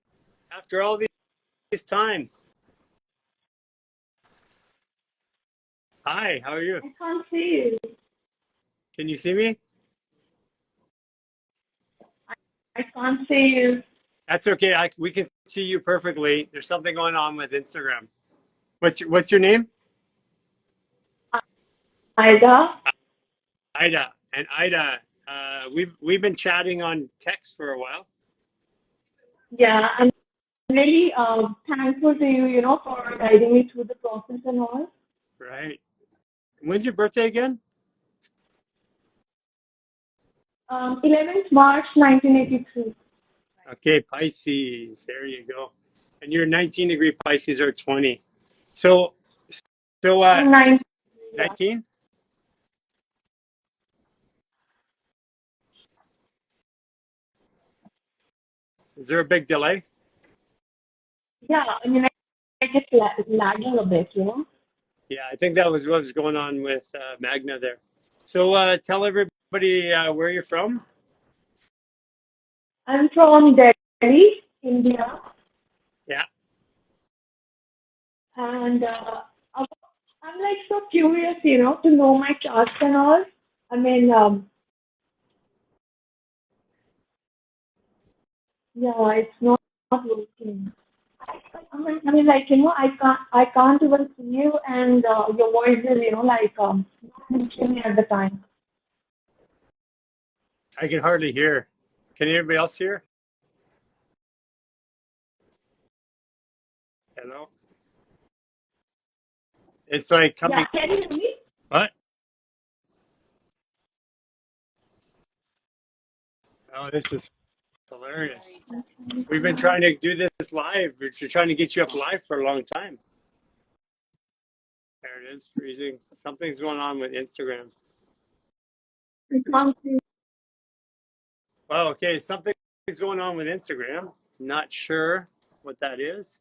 After all this time. Hi, how are you? I can't see you. Can you see me? I can't see you. That's okay. We can see you perfectly. There's something going on with Instagram. What's your name? Ida. Ida. And Ida, we've been chatting on text for a while. Yeah, I'm really thankful to you, for guiding me through the process and all. Right. When's your birthday again? 11th March 1983. Okay, Pisces. There you go. And you're 19-degree Pisces or 20. So I'm 19. Yeah. 19? Is there a big delay? Yeah, I mean, I just lagging a bit, Yeah, I think that was what was going on with Magna there. So tell everybody where you're from. I'm from Delhi, India, Yeah. and I'm like so curious, to know my charts and all. I mean, yeah, it's not working. I mean, like, I can't even see you, and your voice is, like, not reaching me at the time. I can hardly hear. Can anybody else hear? Hello? It's like coming. Yeah, can you hear me? What? Oh, this is hilarious. We've been trying to do this live. We're trying to get you up live for a long time. There it is, freezing. Something's going on with Instagram. I can't see. Well, okay, something's going on with Instagram. Not sure what that is.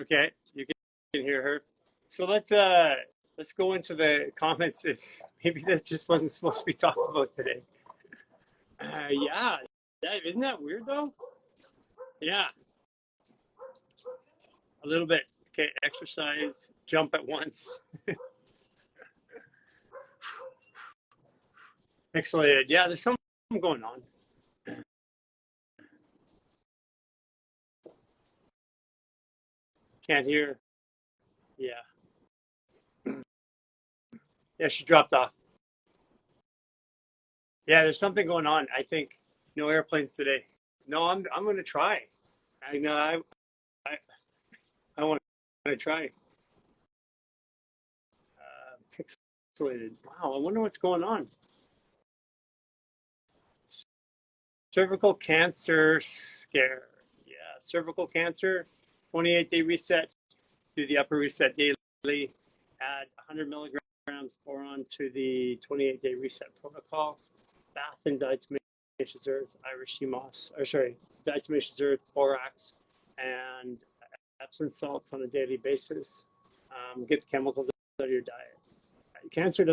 Okay, you can hear her. So let's go into the comments. If maybe that just wasn't supposed to be talked about today. Yeah, isn't that weird though? Yeah, a little bit. Okay, exercise, jump at once. Pixelated. Yeah, there's something going on. Can't hear. Yeah. Yeah, she dropped off. Yeah, there's something going on. I think no airplanes today. No, I'm going to try. I know I I want to try. Pixelated. Wow, I wonder what's going on. Cervical cancer scare. Yeah, cervical cancer. 28-day reset. Do the upper reset daily. Add 100 milligrams boron to the 28-day reset protocol. Bath in diatomaceous earth, Irish sea moss, diatomaceous earth, borax, and Epsom salts on a daily basis. Get the chemicals out of your diet. Cancer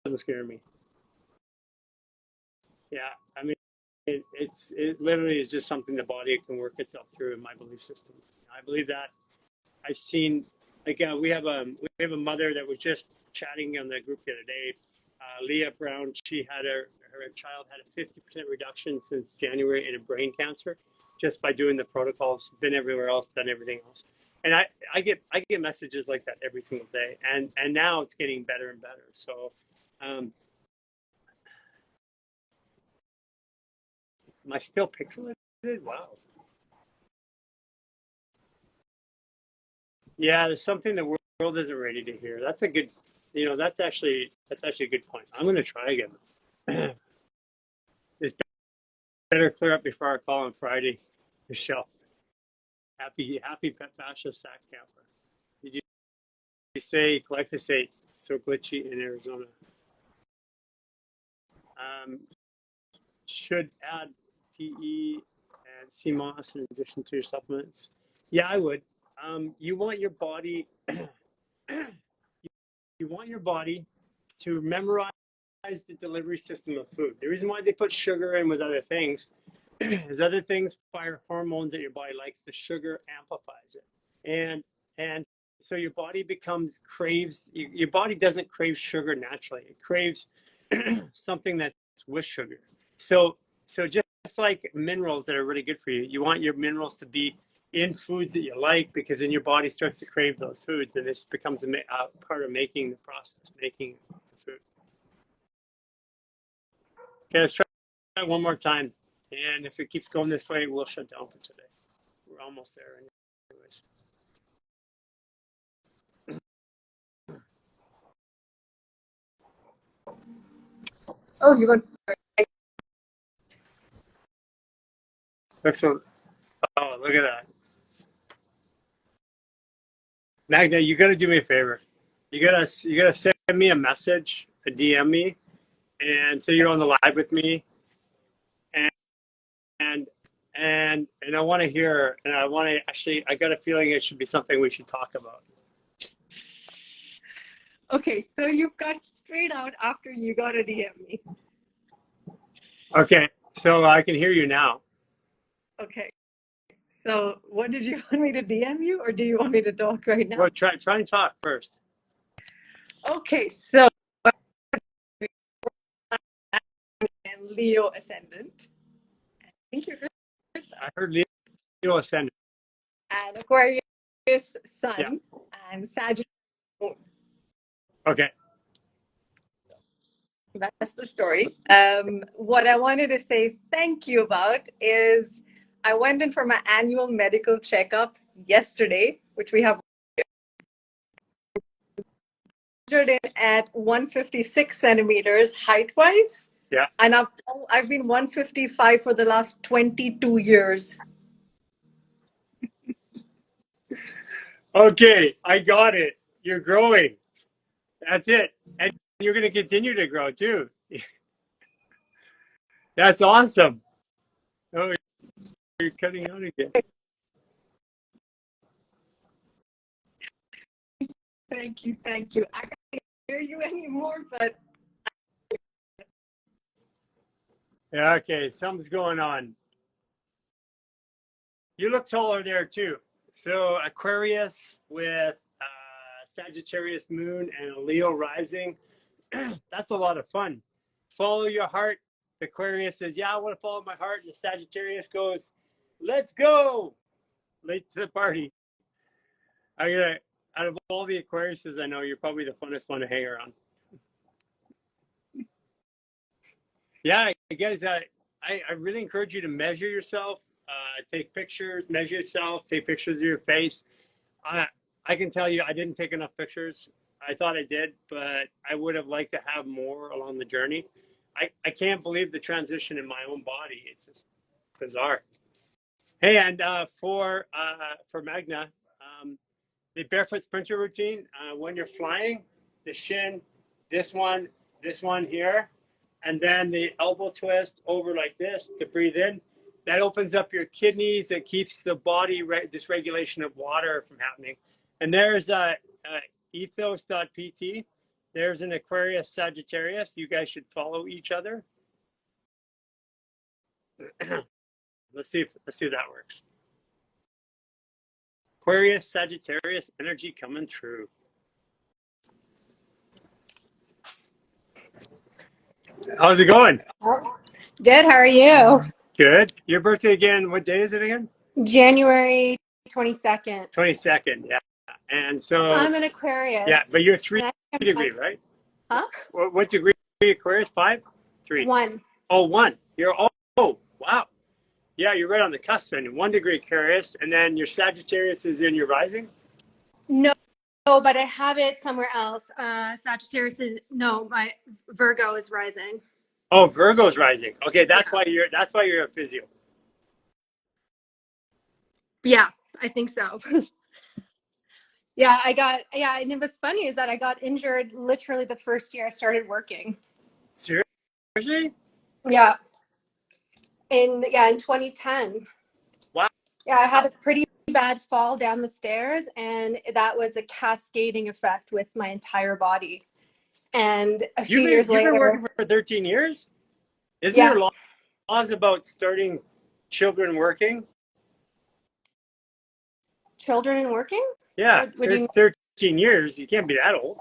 doesn't scare me. Yeah, I mean, it literally is just something the body can work itself through in my belief system. I believe that. I've seen, like, we have a mother that was just chatting on the group the other day. Leah Brown, she had her child had a 50% reduction since January in a brain cancer, just by doing the protocols. Been everywhere else, done everything else, and I get messages like that every single day, and now it's getting better and better. So, am I still pixelated? Wow. Yeah, there's something the world isn't ready to hear. That's a good, that's actually a good point. I'm going to try again. This better clear up before our call on Friday, Michelle. Happy Fascia sack camper. Did you say glyphosate? So glitchy in Arizona. Should add DE and CMOS in addition to your supplements. Yeah, I would. You want your body. You want your body to memorize the delivery system of food. The reason why they put sugar in with other things is other things fire hormones that your body likes. The sugar amplifies it, and so your body craves. Your body doesn't crave sugar naturally. It craves something that's with sugar. So just like minerals that are really good for you, you want your minerals to be in foods that you like, because then your body starts to crave those foods, and this becomes a part of making the process, making the food. Okay, let's try it one more time. And if it keeps going this way, we'll shut down for today. We're almost there anyways. Oh, you're going. Excellent. Oh, look at that. Magna, you gotta do me a favor. You gotta send me a message, a DM me, and say you're on the live with me, and and and I want to hear, and I want to actually, I got a feeling it should be something we should talk about. Okay, so you've got straight out after you got a DM me. Okay, so I can hear you now. Okay, so what did you want me to DM you, or do you want me to talk right now? Well, try and talk first. Okay, so and Leo ascendant. I think you're good. I heard Leo ascendant. And Aquarius sun, Yeah. and Sagittarius moon. Okay. That's the story. What I wanted to say thank you about is I went in for my annual medical checkup yesterday, which we have measured in at 156 centimeters height-wise. Yeah. And I've been 155 for the last 22 years. Okay, I got it. You're growing. That's it. And you're going to continue to grow too. That's awesome. Oh, you're cutting out again. Thank you. I can't hear you anymore, but Yeah, okay, something's going on. You look taller there too. So Aquarius with Sagittarius moon and a Leo rising. That's a lot of fun. Follow your heart. The Aquarius says, yeah, I want to follow my heart. And the Sagittarius goes, let's go. Late to the party. Out of all the Aquariuses I know, you're probably the funnest one to hang around. Yeah, guys, I really encourage you to measure yourself, take pictures, measure yourself, take pictures of your face. I can tell you I didn't take enough pictures. I thought I did, but I would have liked to have more along the journey. I can't believe the transition in my own body. It's just bizarre. Hey, and for Magna, the barefoot sprinter routine, when you're flying, the shin, this one here, and then the elbow twist over like this to breathe in. That opens up your kidneys. It keeps the body dysregulation of water from happening. And there's ethos.pt. There's an Aquarius Sagittarius. You guys should follow each other. Let's see if that works. Aquarius Sagittarius energy coming through. How's it going? Good. How are you? Good. Your birthday again? What day is it again? January 22nd. 22nd. Yeah. And so I'm an Aquarius. yeah, but you're 3 and I degree, right? Huh? What degree Aquarius? 5? 3? 1. Oh, 1. You're wow. Yeah, you're right on the cusp. And 1 degree Aquarius, and then your Sagittarius is in your rising. No, but I have it somewhere else. Sagittarius is my Virgo is rising. Oh, Virgo's rising. Okay, that's why you're a physio. Yeah, I think so. And what's funny is that I got injured literally the first year I started working. Seriously? Yeah. In 2010. Wow. Yeah, I had a pretty bad fall down the stairs, and that was a cascading effect with my entire body. And a few years later, you've been working for 13 years? Isn't there laws about starting children working? Children and working? Yeah, what do you mean? 13 years. You can't be that old.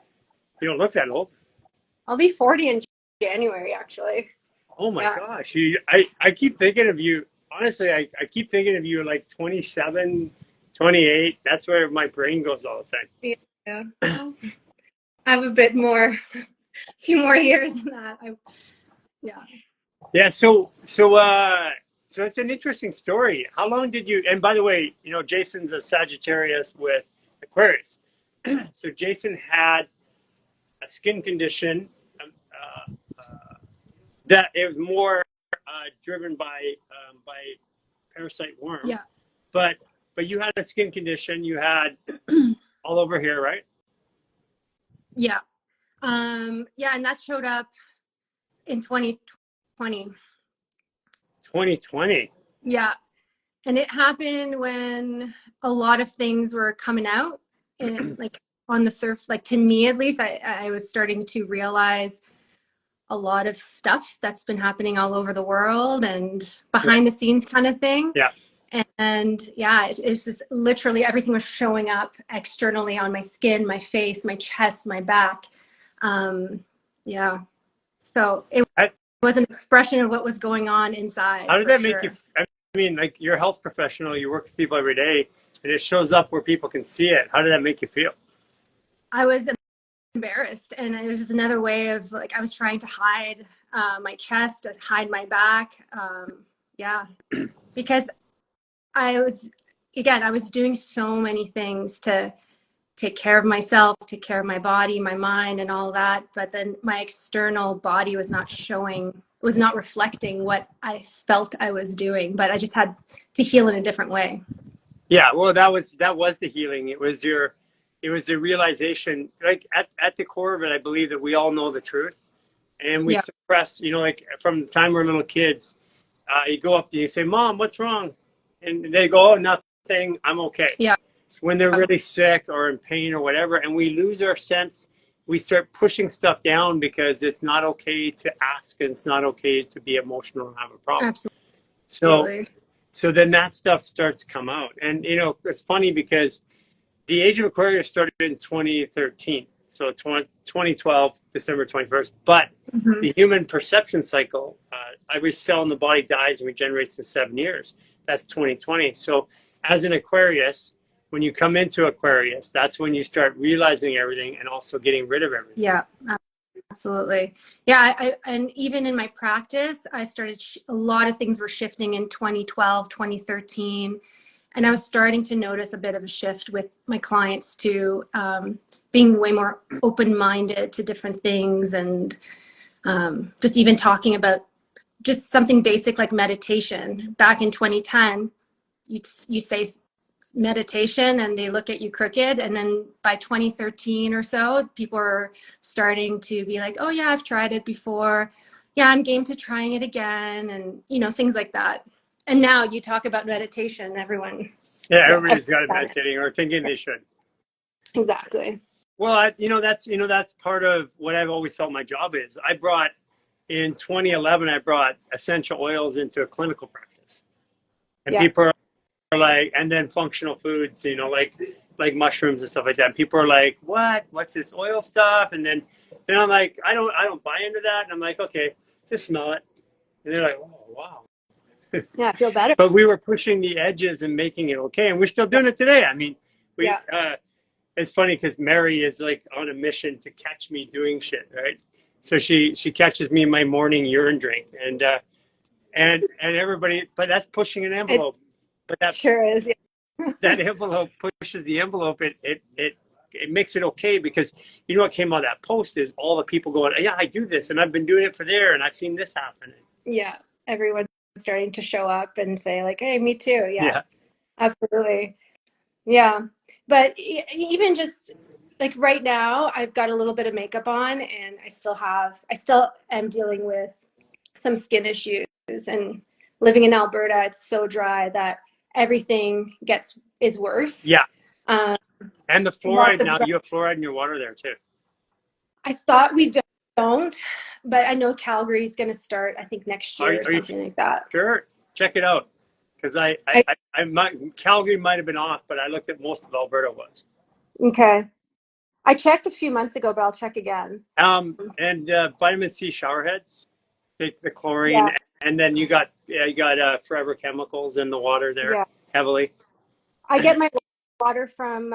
You don't look that old. I'll be 40 in January, actually. Oh my gosh. I keep thinking of you. Honestly, I keep thinking of you like 27, 28. That's where my brain goes all the time. Yeah. Well, I have a few more years than that. Yeah. Yeah. So it's an interesting story. How long did you? And by the way, Jason's a Sagittarius with Aquarius. So Jason had a skin condition that it was more driven by parasite worm. Yeah. But you had a skin condition. You had all over here, right? Yeah. Yeah, and that showed up in 2020. 2020. Yeah. And it happened when a lot of things were coming out and like on the surf, like to me at least, I was starting to realize a lot of stuff that's been happening all over the world and behind the scenes kind of thing. Yeah. And yeah, it was just literally everything was showing up externally on my skin, my face, my chest, my back. Yeah. So it was an expression of what was going on inside. How did that make sure. you? I mean, like you're a health professional, you work with people every day, and it shows up where people can see it. How did that make you feel? I was embarrassed, and it was just another way of like I was trying to hide my chest, hide my back. Yeah, because I was doing so many things to take care of myself, take care of my body, my mind, and all that. But then my external body was not reflecting what I felt I was doing. But I just had to heal in a different way. Yeah, well, that was the healing. It was the realization. Like at the core of it, I believe that we all know the truth, and we suppress. Like from the time we're little kids, you go up and you say, "Mom, what's wrong?" And they go, "Oh, nothing. I'm okay." Yeah. When they're really sick or in pain or whatever, and we lose our sense, we start pushing stuff down because it's not okay to ask and it's not okay to be emotional and have a problem. Absolutely. So then that stuff starts to come out. And, it's funny because the Age of Aquarius started in 2013. So 2012, December 21st. But the human perception cycle, every cell in the body dies and regenerates in 7 years. That's 2020. So as an Aquarius, when you come into Aquarius, that's when you start realizing everything and also getting rid of everything. Yeah, absolutely. Yeah, and even in my practice, I started, a lot of things were shifting in 2012, 2013. And I was starting to notice a bit of a shift with my clients to being way more open-minded to different things, and just even talking about just something basic like meditation. Back in 2010, you say meditation and they look at you crooked, and then by 2013 or so, people are starting to be like, oh yeah, I've tried it before. Yeah, I'm game to trying it again, and things like that. And now you talk about meditation, everyone. Yeah, everybody's got it meditating or thinking they should. Exactly. Well, that's part of what I've always felt my job is. In 2011, I brought essential oils into a clinical practice, and people are like, and then functional foods, like mushrooms and stuff like that. And people are like, what's this oil stuff? And then I'm like, I don't buy into that. And I'm like, okay, just smell it. And they're like, oh, wow. Yeah, I feel better. But we were pushing the edges and making it okay. And we're still doing it today. I mean, it's funny because Mary is like on a mission to catch me doing shit, right? So she catches me in my morning urine drink, and everybody, but that's pushing an envelope. But that sure is. Yeah. That envelope pushes the envelope. It makes it okay, because what came out of that post is all the people going, yeah, I do this and I've been doing it for there and I've seen this happen. Yeah, everyone's starting to show up and say like, hey, me too. Yeah. Absolutely. Yeah, but even just like right now, I've got a little bit of makeup on, and I still am dealing with some skin issues. And living in Alberta, it's so dry that everything is worse. Yeah. And the fluoride, now you have fluoride in your water there too. I thought we don't, but I know Calgary's going to start, I think next year or something like that. Sure, check it out. Because Calgary might have been off, but I looked at most of Alberta was. Okay. I checked a few months ago, but I'll check again. And vitamin C shower heads, the chlorine, and then you got forever chemicals in the water there heavily. I get my water from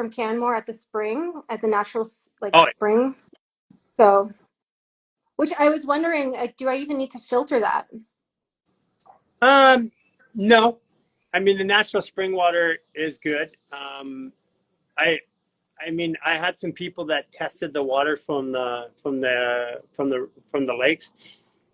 Canmore at the spring, at the natural spring. So Which I was wondering, like, do I even need to filter that? No, I mean the natural spring water is good. I I mean, I had some people that tested the water from the lakes,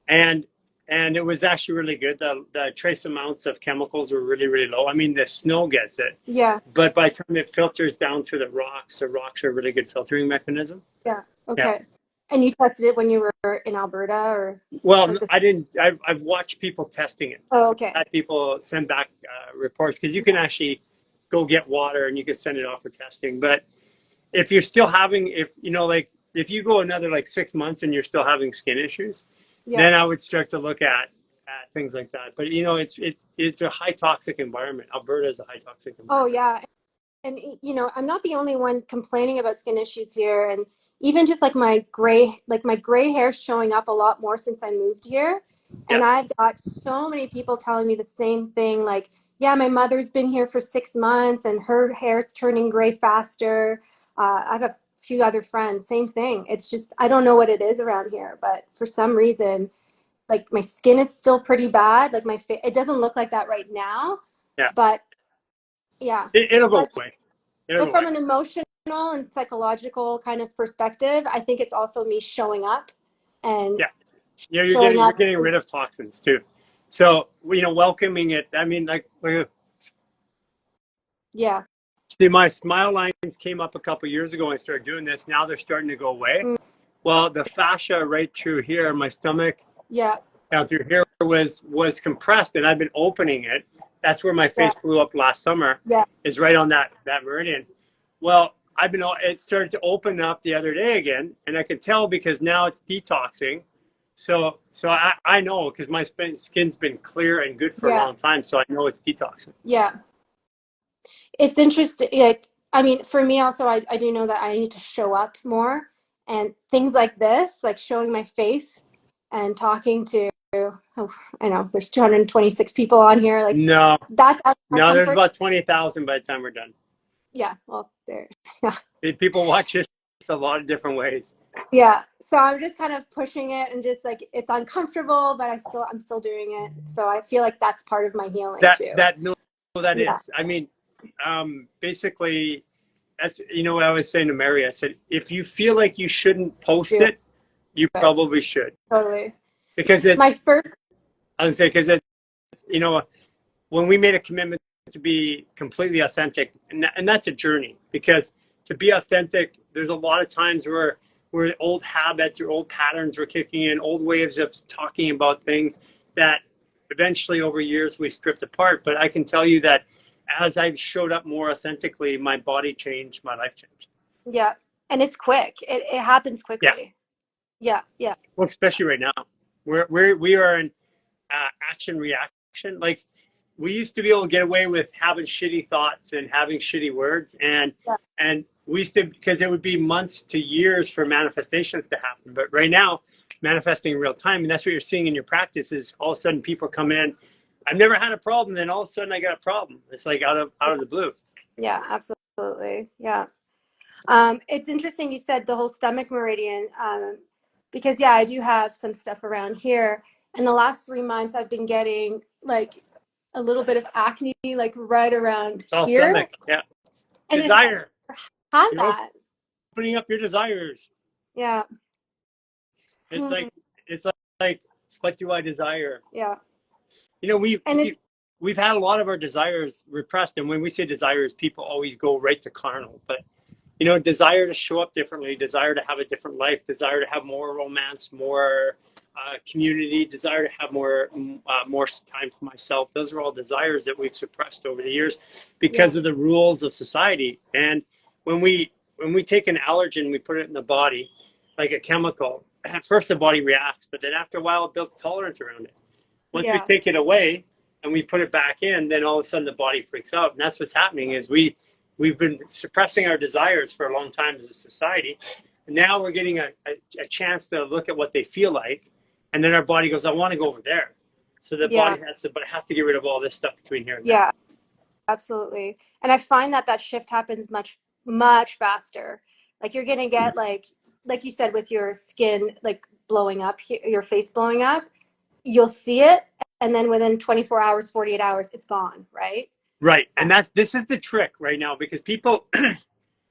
and it was actually really good. The trace amounts of chemicals were really low. I mean, the snow gets it, Yeah. but by the time it filters down through the rocks are a really good filtering mechanism. Yeah. Yeah. Okay. And you tested it when you were in Alberta, or Well, like this? I didn't. I've watched people testing it. Oh, So okay. I've had people send back reports because you can actually go get water and you can send it off for testing. But if you're still having, if you know, like if you go another like 6 months and you're still having skin issues, Yeah. then I would start to look at things like that. But you know, it's a high toxic environment. Alberta is a high toxic Oh, environment. yeah. And you know, I'm not the only one complaining about skin issues here, and even just like my gray hair showing up a lot more since I moved here. Yeah. And I've got so many people telling me the same thing, like, yeah, my mother's been here for 6 months and her hair's turning gray faster. I have a few other friends, same thing. It's just, I don't know what it is around here, but for some reason, like my skin is still pretty bad. Like my face, it doesn't look like that right now, Yeah. but yeah. It'll go But away. It'll but go away. from an emotional and psychological kind of perspective, I think it's also me showing up and Yeah. You know, showing you're up. getting rid of toxins too. So you know, welcoming it. I mean, like Yeah. see, my smile lines came up a couple years ago when I started doing this. Now they're starting to go away. Mm. Well, the fascia right through here, my stomach, Yeah. down through here was compressed, and I've been opening it. That's where my Yeah. face blew up last summer. Yeah. Is right on that meridian. Well, it started to open up the other day again, and I could tell because now it's detoxing. So I know because my skin's been clear and good for a Yeah. long time, so I know it's detoxing. Yeah. It's interesting. Like, I mean, for me also, I do know that I need to show up more, and things like this, like showing my face and talking to, oh, I know there's 226 people on here. Like No, that's out of my no, there's comfort. about 20,000 by the time we're done. Yeah. Well, there. Yeah. People watch it a lot of different ways. Yeah. So I'm just kind of pushing it and just like it's uncomfortable, but I'm still doing it. So I feel like that's part of my healing too. That Yeah. is. I mean, basically, that's what I was saying to Mary. I said, if you feel like you shouldn't post Do it, you it. probably should, Totally. because My first. I would say because it's when we made a commitment to be completely authentic, and that's a journey, because to be authentic, there's a lot of times where old habits or old patterns were kicking in, old ways of talking about things that eventually over years we stripped apart. But I can tell you that as I've showed up more authentically, my body changed, my life changed. Yeah. And it's quick. It happens Yeah. quickly. Yeah. Yeah. Well, especially right now, we are in action reaction. Like, we used to be able to get away with having shitty thoughts and having shitty words, and Yeah. we used to, because it would be months to years for manifestations to happen. But right now, manifesting in real time, and that's what you're seeing in your practice, is all of a sudden people come in. I've never had a problem, then all of a sudden I got a problem. It's like out of the blue. Yeah. Absolutely. Yeah. It's interesting you said the whole stomach meridian, because yeah, I do have some stuff around here. And the last 3 months, I've been getting like a little bit of acne, like right around All here. stomach, yeah. And Desire. had You're that. opening up your desires. Yeah. It's like, what do I desire? Yeah. We've had a lot of our desires repressed, and when we say desires, people always go right to carnal. But desire to show up differently, desire to have a different life, desire to have more romance, more community, desire to have more time for myself. Those are all desires that we've suppressed over the years because of the rules of society. And when we take an allergen, we put it in the body like a chemical. At first, the body reacts, but then after a while, it builds tolerance around it. Once we take it away and we put it back in, then all of a sudden the body freaks out. And that's what's happening is we've been suppressing our desires for a long time as a society. And now we're getting a chance to look at what they feel like. And then our body goes, I want to go over there. So the body has to, but I have to get rid of all this stuff between here and there. Yeah, absolutely. And I find that shift happens much, much faster. Like you're going to get like you said, with your skin, like blowing up, your face blowing up, you'll see it. And then within 24 hours, 48 hours, it's gone, right? Right. And this is the trick right now, because people,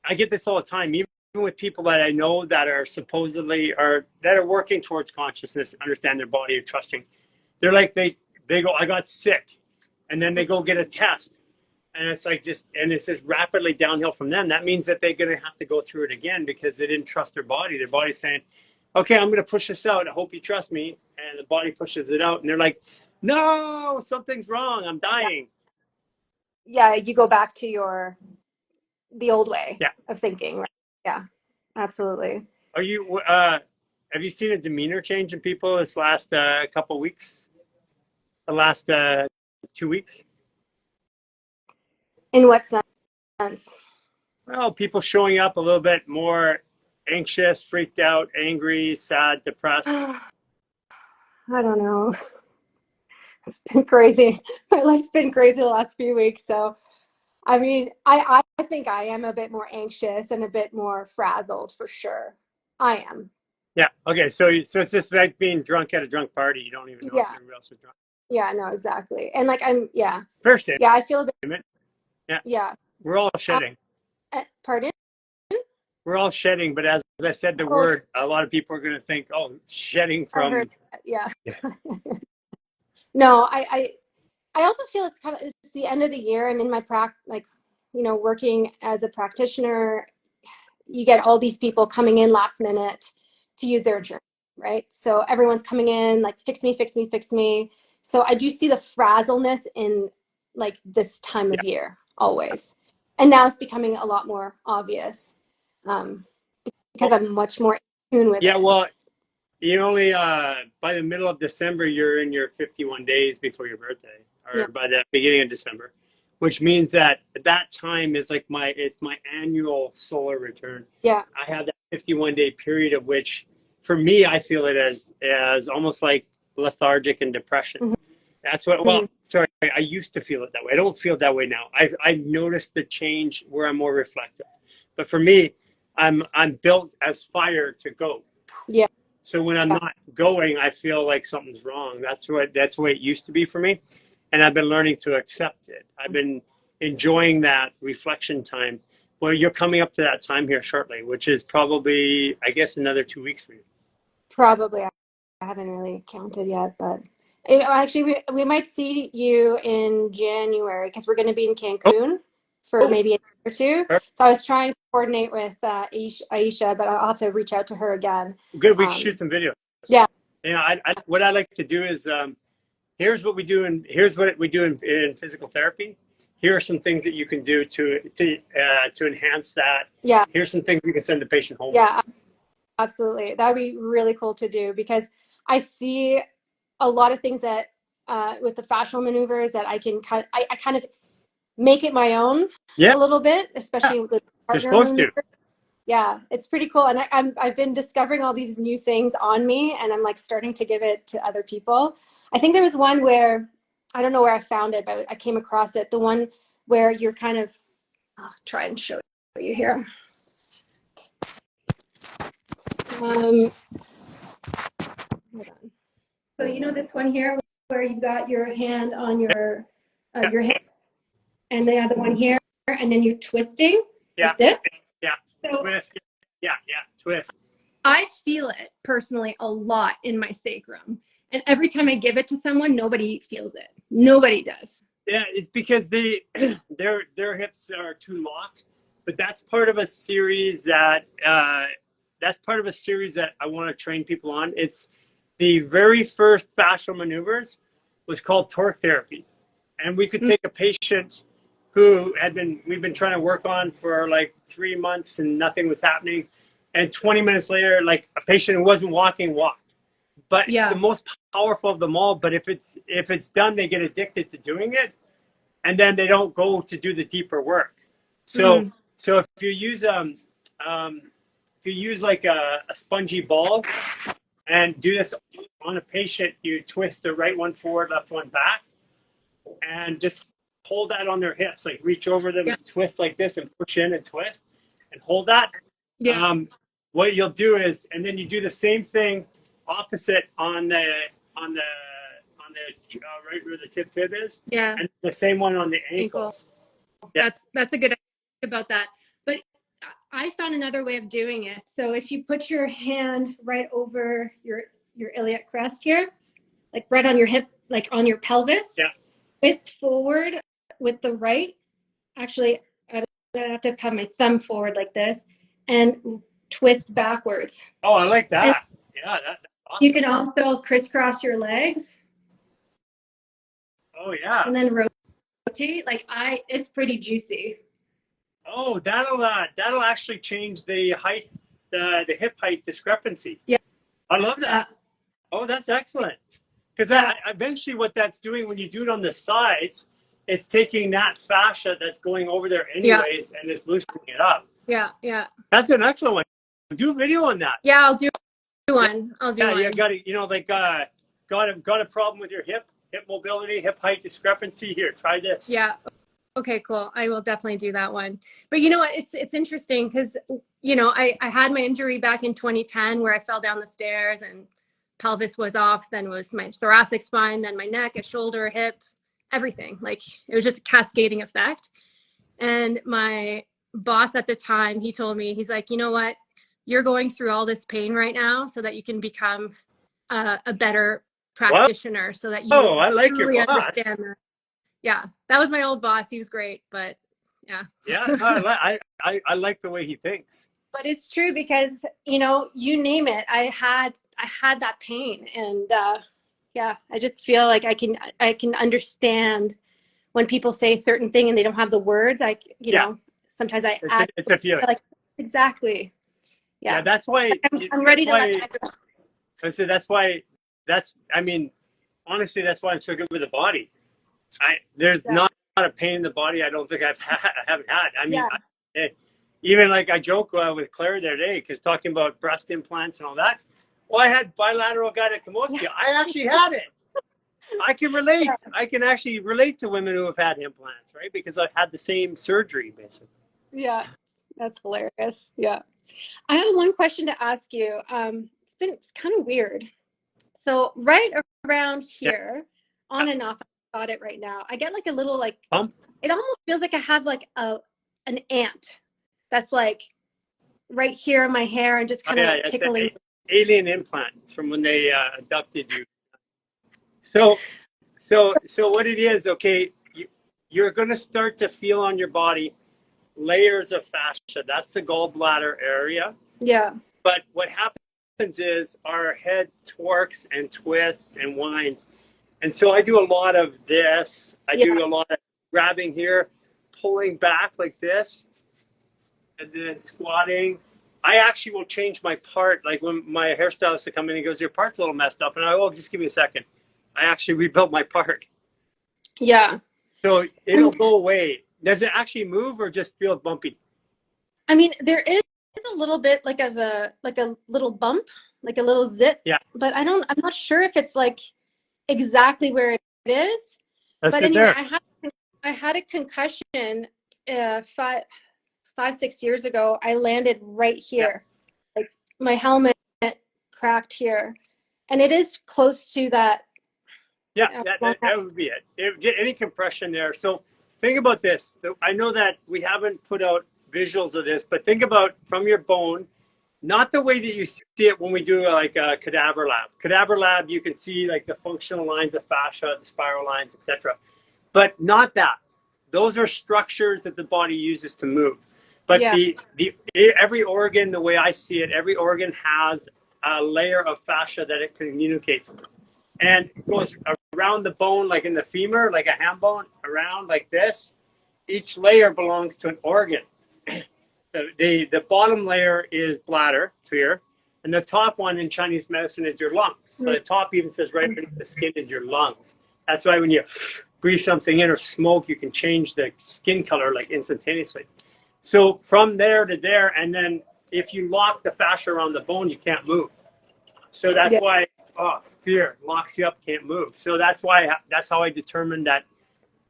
I get this all the time, even with people that I know that are supposedly that are working towards consciousness, understand their body, are trusting. They're like, they go, I got sick. And then they go get a test. And it's like and it's just rapidly downhill from them. That means that they're going to have to go through it again because they didn't trust their body. Their body's saying, okay, I'm going to push this out. I hope you trust me. And the body pushes it out. And they're like, no, something's wrong. I'm dying. Yeah, you go back to the old way of thinking. Right? Yeah, absolutely. Are you, have you seen a demeanor change in people this last couple weeks? The last 2 weeks? In what sense? Well, people showing up a little bit more anxious, freaked out, angry, sad, depressed. I don't know. It's been crazy. My life's been crazy the last few weeks. So, I mean, I think I am a bit more anxious and a bit more frazzled for sure. I am. Yeah. Okay. So it's just like being drunk at a drunk party. You don't even know if everybody else is drunk. Yeah, no, exactly. And like, Fair statement. Yeah, I feel a bit. Yeah. Yeah. We're all shedding. Pardon? We're all shedding, but as I said the word, a lot of people are going to think, oh, shedding from. Yeah. No, I also feel it's the end of the year, and in my practice, working as a practitioner, you get all these people coming in last minute to use their insurance, right? So everyone's coming in like, fix me, fix me, fix me. So I do see the frazzleness in like this time of year always. And now it's becoming a lot more obvious because I'm much more in tune with it. Yeah, well, you only, by the middle of December, you're in your 51 days before your birthday, or by the beginning of December, which means that at that time is like it's my annual solar return. Yeah. I have that 51-day period of which, for me, I feel it as almost like lethargic and depression. Mm-hmm. That's what, sorry, I used to feel it that way. I don't feel it that way now. I've noticed the change where I'm more reflective. But for me, I'm built as fire to go. Yeah. So when I'm not going, I feel like something's wrong. That's the way it used to be for me. And I've been learning to accept it. I've been enjoying that reflection time. Well, you're coming up to that time here shortly, which is probably, I guess, another 2 weeks for you. Probably. I haven't really counted yet, but actually, we might see you in January because we're going to be in Cancun for maybe a day or two. So I was trying to coordinate with Aisha, but I'll have to reach out to her again. Good. We can shoot some videos. Yeah. You know, what I like to do is here's what we do in physical therapy. Here are some things that you can do to enhance that. Yeah. Here's some things you can send the patient home. Yeah, absolutely. That would be really cool to do because I see a lot of things that with the fascial maneuvers that I can I kind of make it my own a little bit, especially with the partner maneuver. Yeah, it's pretty cool. And I've been discovering all these new things on me, and I'm like starting to give it to other people. I think there was one where, I don't know where I found it, but I came across it. The one where you're kind of, I'll try and show you here. Hold on. So you know this one here where you've got your hand on your hand, and the other one here, and then you're twisting like this. Yeah. So, twist. Yeah. Twist. I feel it personally a lot in my sacrum. And every time I give it to someone, nobody feels it. Nobody does. Yeah, it's because their hips are too locked. But that's part of a series that I want to train people on. It's the very first fascial maneuvers was called torque therapy. And we could take a patient who we've been trying to work on for like 3 months and nothing was happening. And 20 minutes later, like a patient who wasn't walking walked. But the most powerful of them all, but if it's done, they get addicted to doing it, and then they don't go to do the deeper work. So if you use like a spongy ball and do this on a patient, you twist the right one forward, left one back, and just hold that on their hips, like reach over them, twist like this, and push in and twist, and hold that. What you'll do is, and then you do the same thing opposite on the right where the tip fib is. Yeah. And the same one on the ankles. Yeah. That's a good idea about that. But I found another way of doing it. So if you put your hand right over your iliac crest here, like right on your hip, like on your pelvis, twist forward with the right. Actually, I have to have my thumb forward like this and twist backwards. Oh, I like that. And that's awesome. You can also crisscross your legs. Oh yeah. And then rotate. It's pretty juicy. Oh, that'll actually change the height, the hip height discrepancy. Yeah. I love that. Oh, that's excellent. Because eventually what that's doing when you do it on the sides, it's taking that fascia that's going over there anyways and it's loosening it up. Yeah, yeah. That's an excellent one. Do a video on that. Yeah, I'll do one. I'll do one. Yeah, you got to, got a problem with your hip mobility, hip height discrepancy. Here, try this. Yeah. Okay, cool. I will definitely do that one. But you know what? It's interesting because, I had my injury back in 2010 where I fell down the stairs and pelvis was off, then was my thoracic spine, then my neck, a shoulder, hip, everything. Like it was just a cascading effect. And my boss at the time, he told me, he's like, you know what? You're going through all this pain right now so that you can become a better practitioner, so that you I like really your boss. understand that. Yeah, that was my old boss. He was great, but yeah. Yeah, I like the way he thinks. But it's true because, you name it, I had that pain, and I just feel like I can understand when people say a certain thing and they don't have the words. Sometimes it's a feeling. Like exactly. Yeah, that's why I'm ready to let that go. I said honestly, that's why I'm so good with the body. There's not a pain in the body I don't think I haven't had. Even like I joke with Claire the other day because talking about breast implants and all that. Well, I had bilateral gynecomastia. I actually had it. I can relate. I can actually relate to women who have had implants, right? Because I've had the same surgery, basically. Yeah, that's hilarious. Yeah. I have one question to ask you. It's kind of weird. So right around here, on and off, I got it right now. I get like a little bump. It almost feels like I have like an ant that's like right here in my hair and just kind of tickling. Alien implants from when they abducted you. So what it is, okay, you're going to start to feel on your body layers of fascia. That's the gallbladder area. Yeah. But what happens is our head torques and twists and winds. And so I do a lot of this. I do a lot of grabbing here, pulling back like this, and then squatting. I actually will change my part. Like when my hairstylist will come in and goes, your part's a little messed up. And I go, just give me a second. I actually rebuilt my part. Yeah. So it'll go away. Does it actually move or just feel bumpy? I mean, there is a little bit like a little bump, like a little zit. Yeah. But I'm not sure if it's like exactly where it is. That's but it anyway, there. I had a concussion 5-6 years ago. I landed right here. Yeah. Like my helmet cracked here. And it is close to that. Yeah, that would be it. Any compression there. So think about this. I know that we haven't put out visuals of this, but think about from your bone, not the way that you see it when we do like a cadaver lab. Cadaver lab, you can see like the functional lines of fascia, the spiral lines, etc. But not that. Those are structures that the body uses to move. But every organ, the way I see it, every organ has a layer of fascia that it communicates with. And it goes around the bone, like in the femur, like a ham bone, around like this. Each layer belongs to an organ. The bottom layer is bladder, sphere, and the top one in Chinese medicine is your lungs. So the top even says right beneath the skin is your lungs. That's why when you breathe something in or smoke, you can change the skin color like instantaneously. So from there to there, and then if you lock the fascia around the bone, you can't move. So that's why fear locks you up, can't move. So that's how I determined that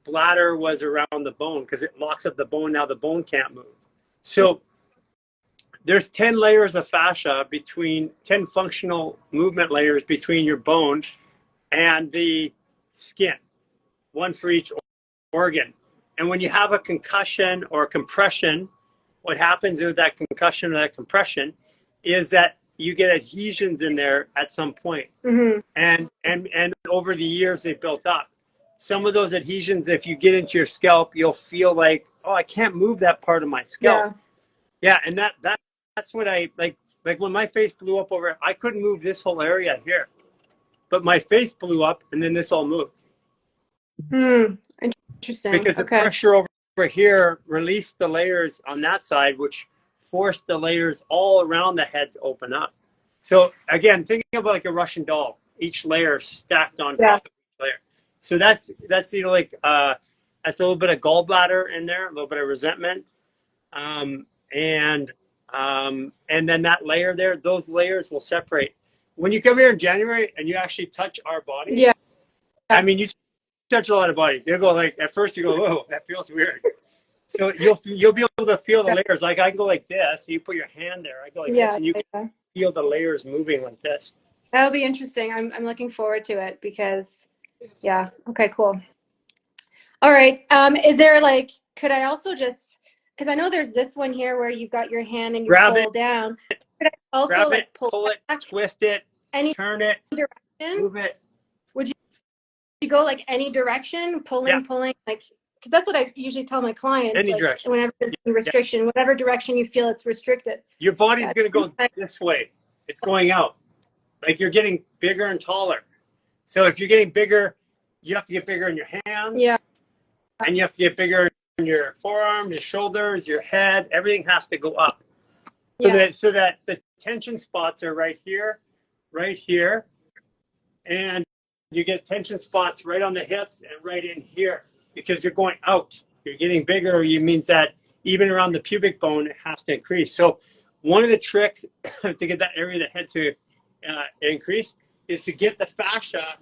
bladder was around the bone, because it locks up the bone. Now the bone can't move. So there's 10 layers of fascia between 10 functional movement layers between your bone and the skin, one for each organ. And when you have a concussion or a compression, what happens with that concussion or that compression is that you get adhesions in there at some point. Mm-hmm. And over the years they built up. Some of those adhesions, if you get into your scalp, you'll feel like, oh, I can't move that part of my scalp. Yeah, and that's what I like when my face blew up over, I couldn't move this whole area here. But my face blew up and then this all moved. Interesting. Because the pressure over here released the layers on that side, which forced the layers all around the head to open up. So again, thinking about like a Russian doll, each layer stacked on top of each layer. So that's that's a little bit of gallbladder in there, a little bit of resentment, and then that layer there, those layers will separate. When you come here in January and you actually touch our body, yeah, I mean, you touch a lot of bodies. You'll go like, at first you go, whoa, that feels weird. So you'll be able to feel the layers. Like I can go like this, you put your hand there, I go like this, and you can feel the layers moving like this. That'll be interesting. I'm looking forward to it because, yeah. Okay, cool. All right. Is there like, could I also just, because I know there's this one here where you've got your hand and you pull down. Could I also grab like it, pull it, twist it, turn it, direction? move it. Would you go like any direction, pulling, like, because that's what I usually tell my clients. Any like, direction. Whenever there's a restriction, whatever direction you feel it's restricted. Your body's going to go this way. It's going out. Like you're getting bigger and taller. So if you're getting bigger, you have to get bigger in your hands. Yeah. And you have to get bigger in your forearms, your shoulders, your head. Everything has to go up. So that the tension spots are right here, and you get tension spots right on the hips and right in here because you're going out. You're getting bigger. It means that even around the pubic bone, it has to increase. So one of the tricks to get that area of the head to increase is to get the fascia,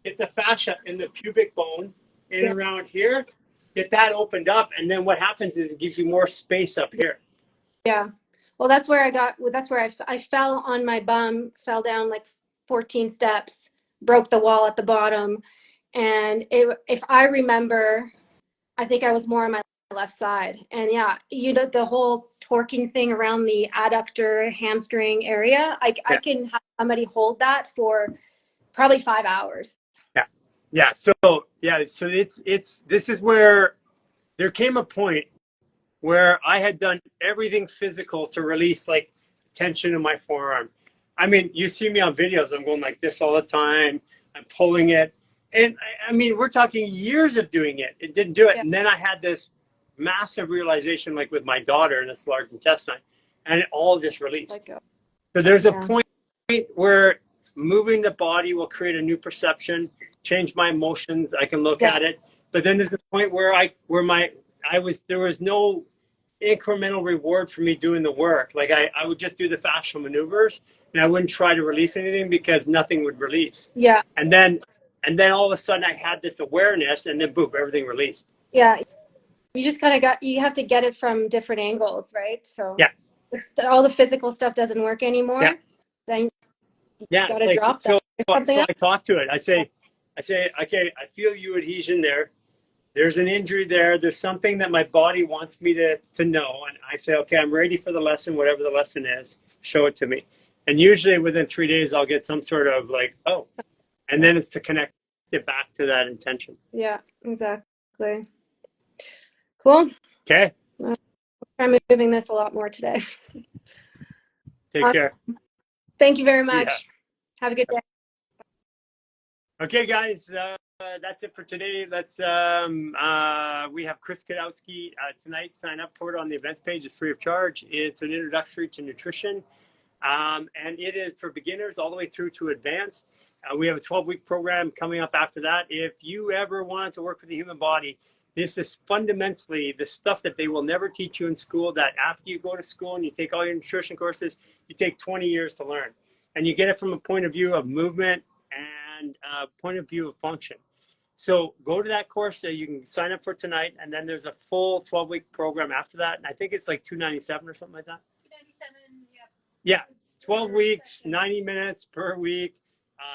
get the fascia in the pubic bone and around here, get that opened up. And then what happens is it gives you more space up here. Yeah. Well, that's where I fell on my bum, fell down like 14 steps, broke the wall at the bottom. And if I remember, I think I was more on my left side. And yeah, the whole torquing thing around the adductor hamstring area, I can have somebody hold that for probably 5 hours. Yeah. So this is where there came a point where I had done everything physical to release like tension in my forearm. I mean, you see me on videos, I'm going like this all the time. I'm pulling it. And I mean, we're talking years of doing it. It didn't do it. Yeah. And then I had this massive realization, like with my daughter in this large intestine, and it all just released. So there's a point where moving the body will create a new perception, change my emotions. I can look at it. But then there's a point where there was no incremental reward for me doing the work. Like I would just do the fascial maneuvers and I wouldn't try to release anything because nothing would release. Yeah. And then all of a sudden I had this awareness and then boom, everything released. Yeah. You just kind of you have to get it from different angles, right? So if all the physical stuff doesn't work anymore, then you got to drop that. So I talk to it. I say, okay, I feel you adhesion there. There's an injury there. There's something that my body wants me to know. And I say, okay, I'm ready for the lesson, whatever the lesson is, show it to me. And usually within 3 days, I'll get some sort of like, oh, and then it's to connect it back to that intention. Yeah, exactly. Cool. Okay. I'm moving this a lot more today. Take care. Thank you very much. Yeah. Have a good day. Okay, guys. That's it for today. We have Chris Kadowski tonight. Sign up for it on the events page. It's free of charge. It's an introductory to nutrition. And it is for beginners all the way through to advanced. We have a 12-week program coming up after that. If you ever wanted to work with the human body, this is fundamentally the stuff that they will never teach you in school, that after you go to school and you take all your nutrition courses, you take 20 years to learn. And you get it from a point of view of movement and point of view of function. So go to that course that you can sign up for tonight, and then there's a full 12-week program after that. And I think it's like $297 or something like that. Yeah, 12 weeks, 90 minutes per week,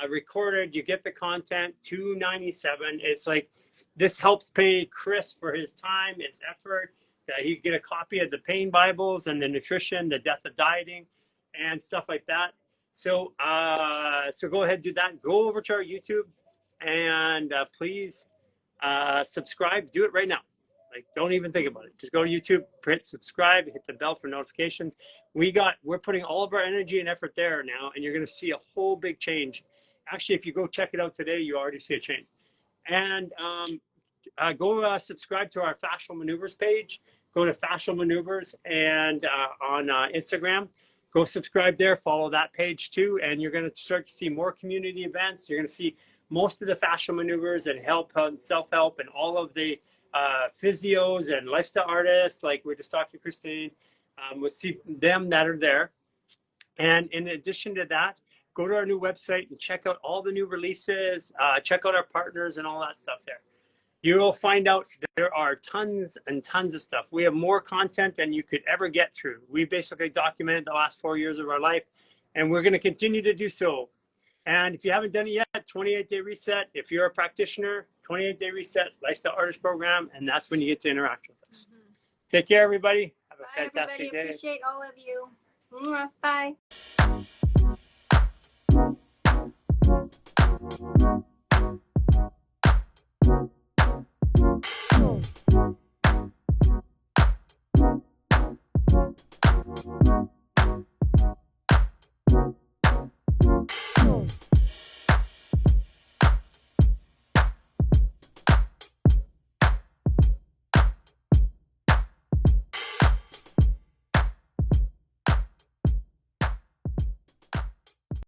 recorded. You get the content, $297. It's like this helps pay Chris for his time, his effort. He get a copy of the pain Bibles and the nutrition, the death of dieting, and stuff like that. So, so go ahead, do that. Go over to our YouTube and please subscribe. Do it right now. Like, don't even think about it. Just go to YouTube, hit subscribe, hit the bell for notifications. We're putting all of our energy and effort there now, and you're going to see a whole big change. Actually, if you go check it out today, you already see a change. And go subscribe to our Fascial Maneuvers page. Go to Fascial Maneuvers and on Instagram. Go subscribe there, follow that page too, and you're going to start to see more community events. You're going to see most of the fascial maneuvers and help and self-help and all of the physios and lifestyle artists, like we're just talking to Christine. We'll see them that are there. And in addition to that, go to our new website and check out all the new releases, check out our partners and all that stuff there. You will find out there are tons and tons of stuff. We have more content than you could ever get through. We basically documented the last 4 years of our life, and we're going to continue to do so. And if you haven't done it yet, 28-day reset. If you're a practitioner, 28-day reset, lifestyle artist program, and that's when you get to interact with us. Take care, everybody. Have a fantastic day. Appreciate all of you. Bye.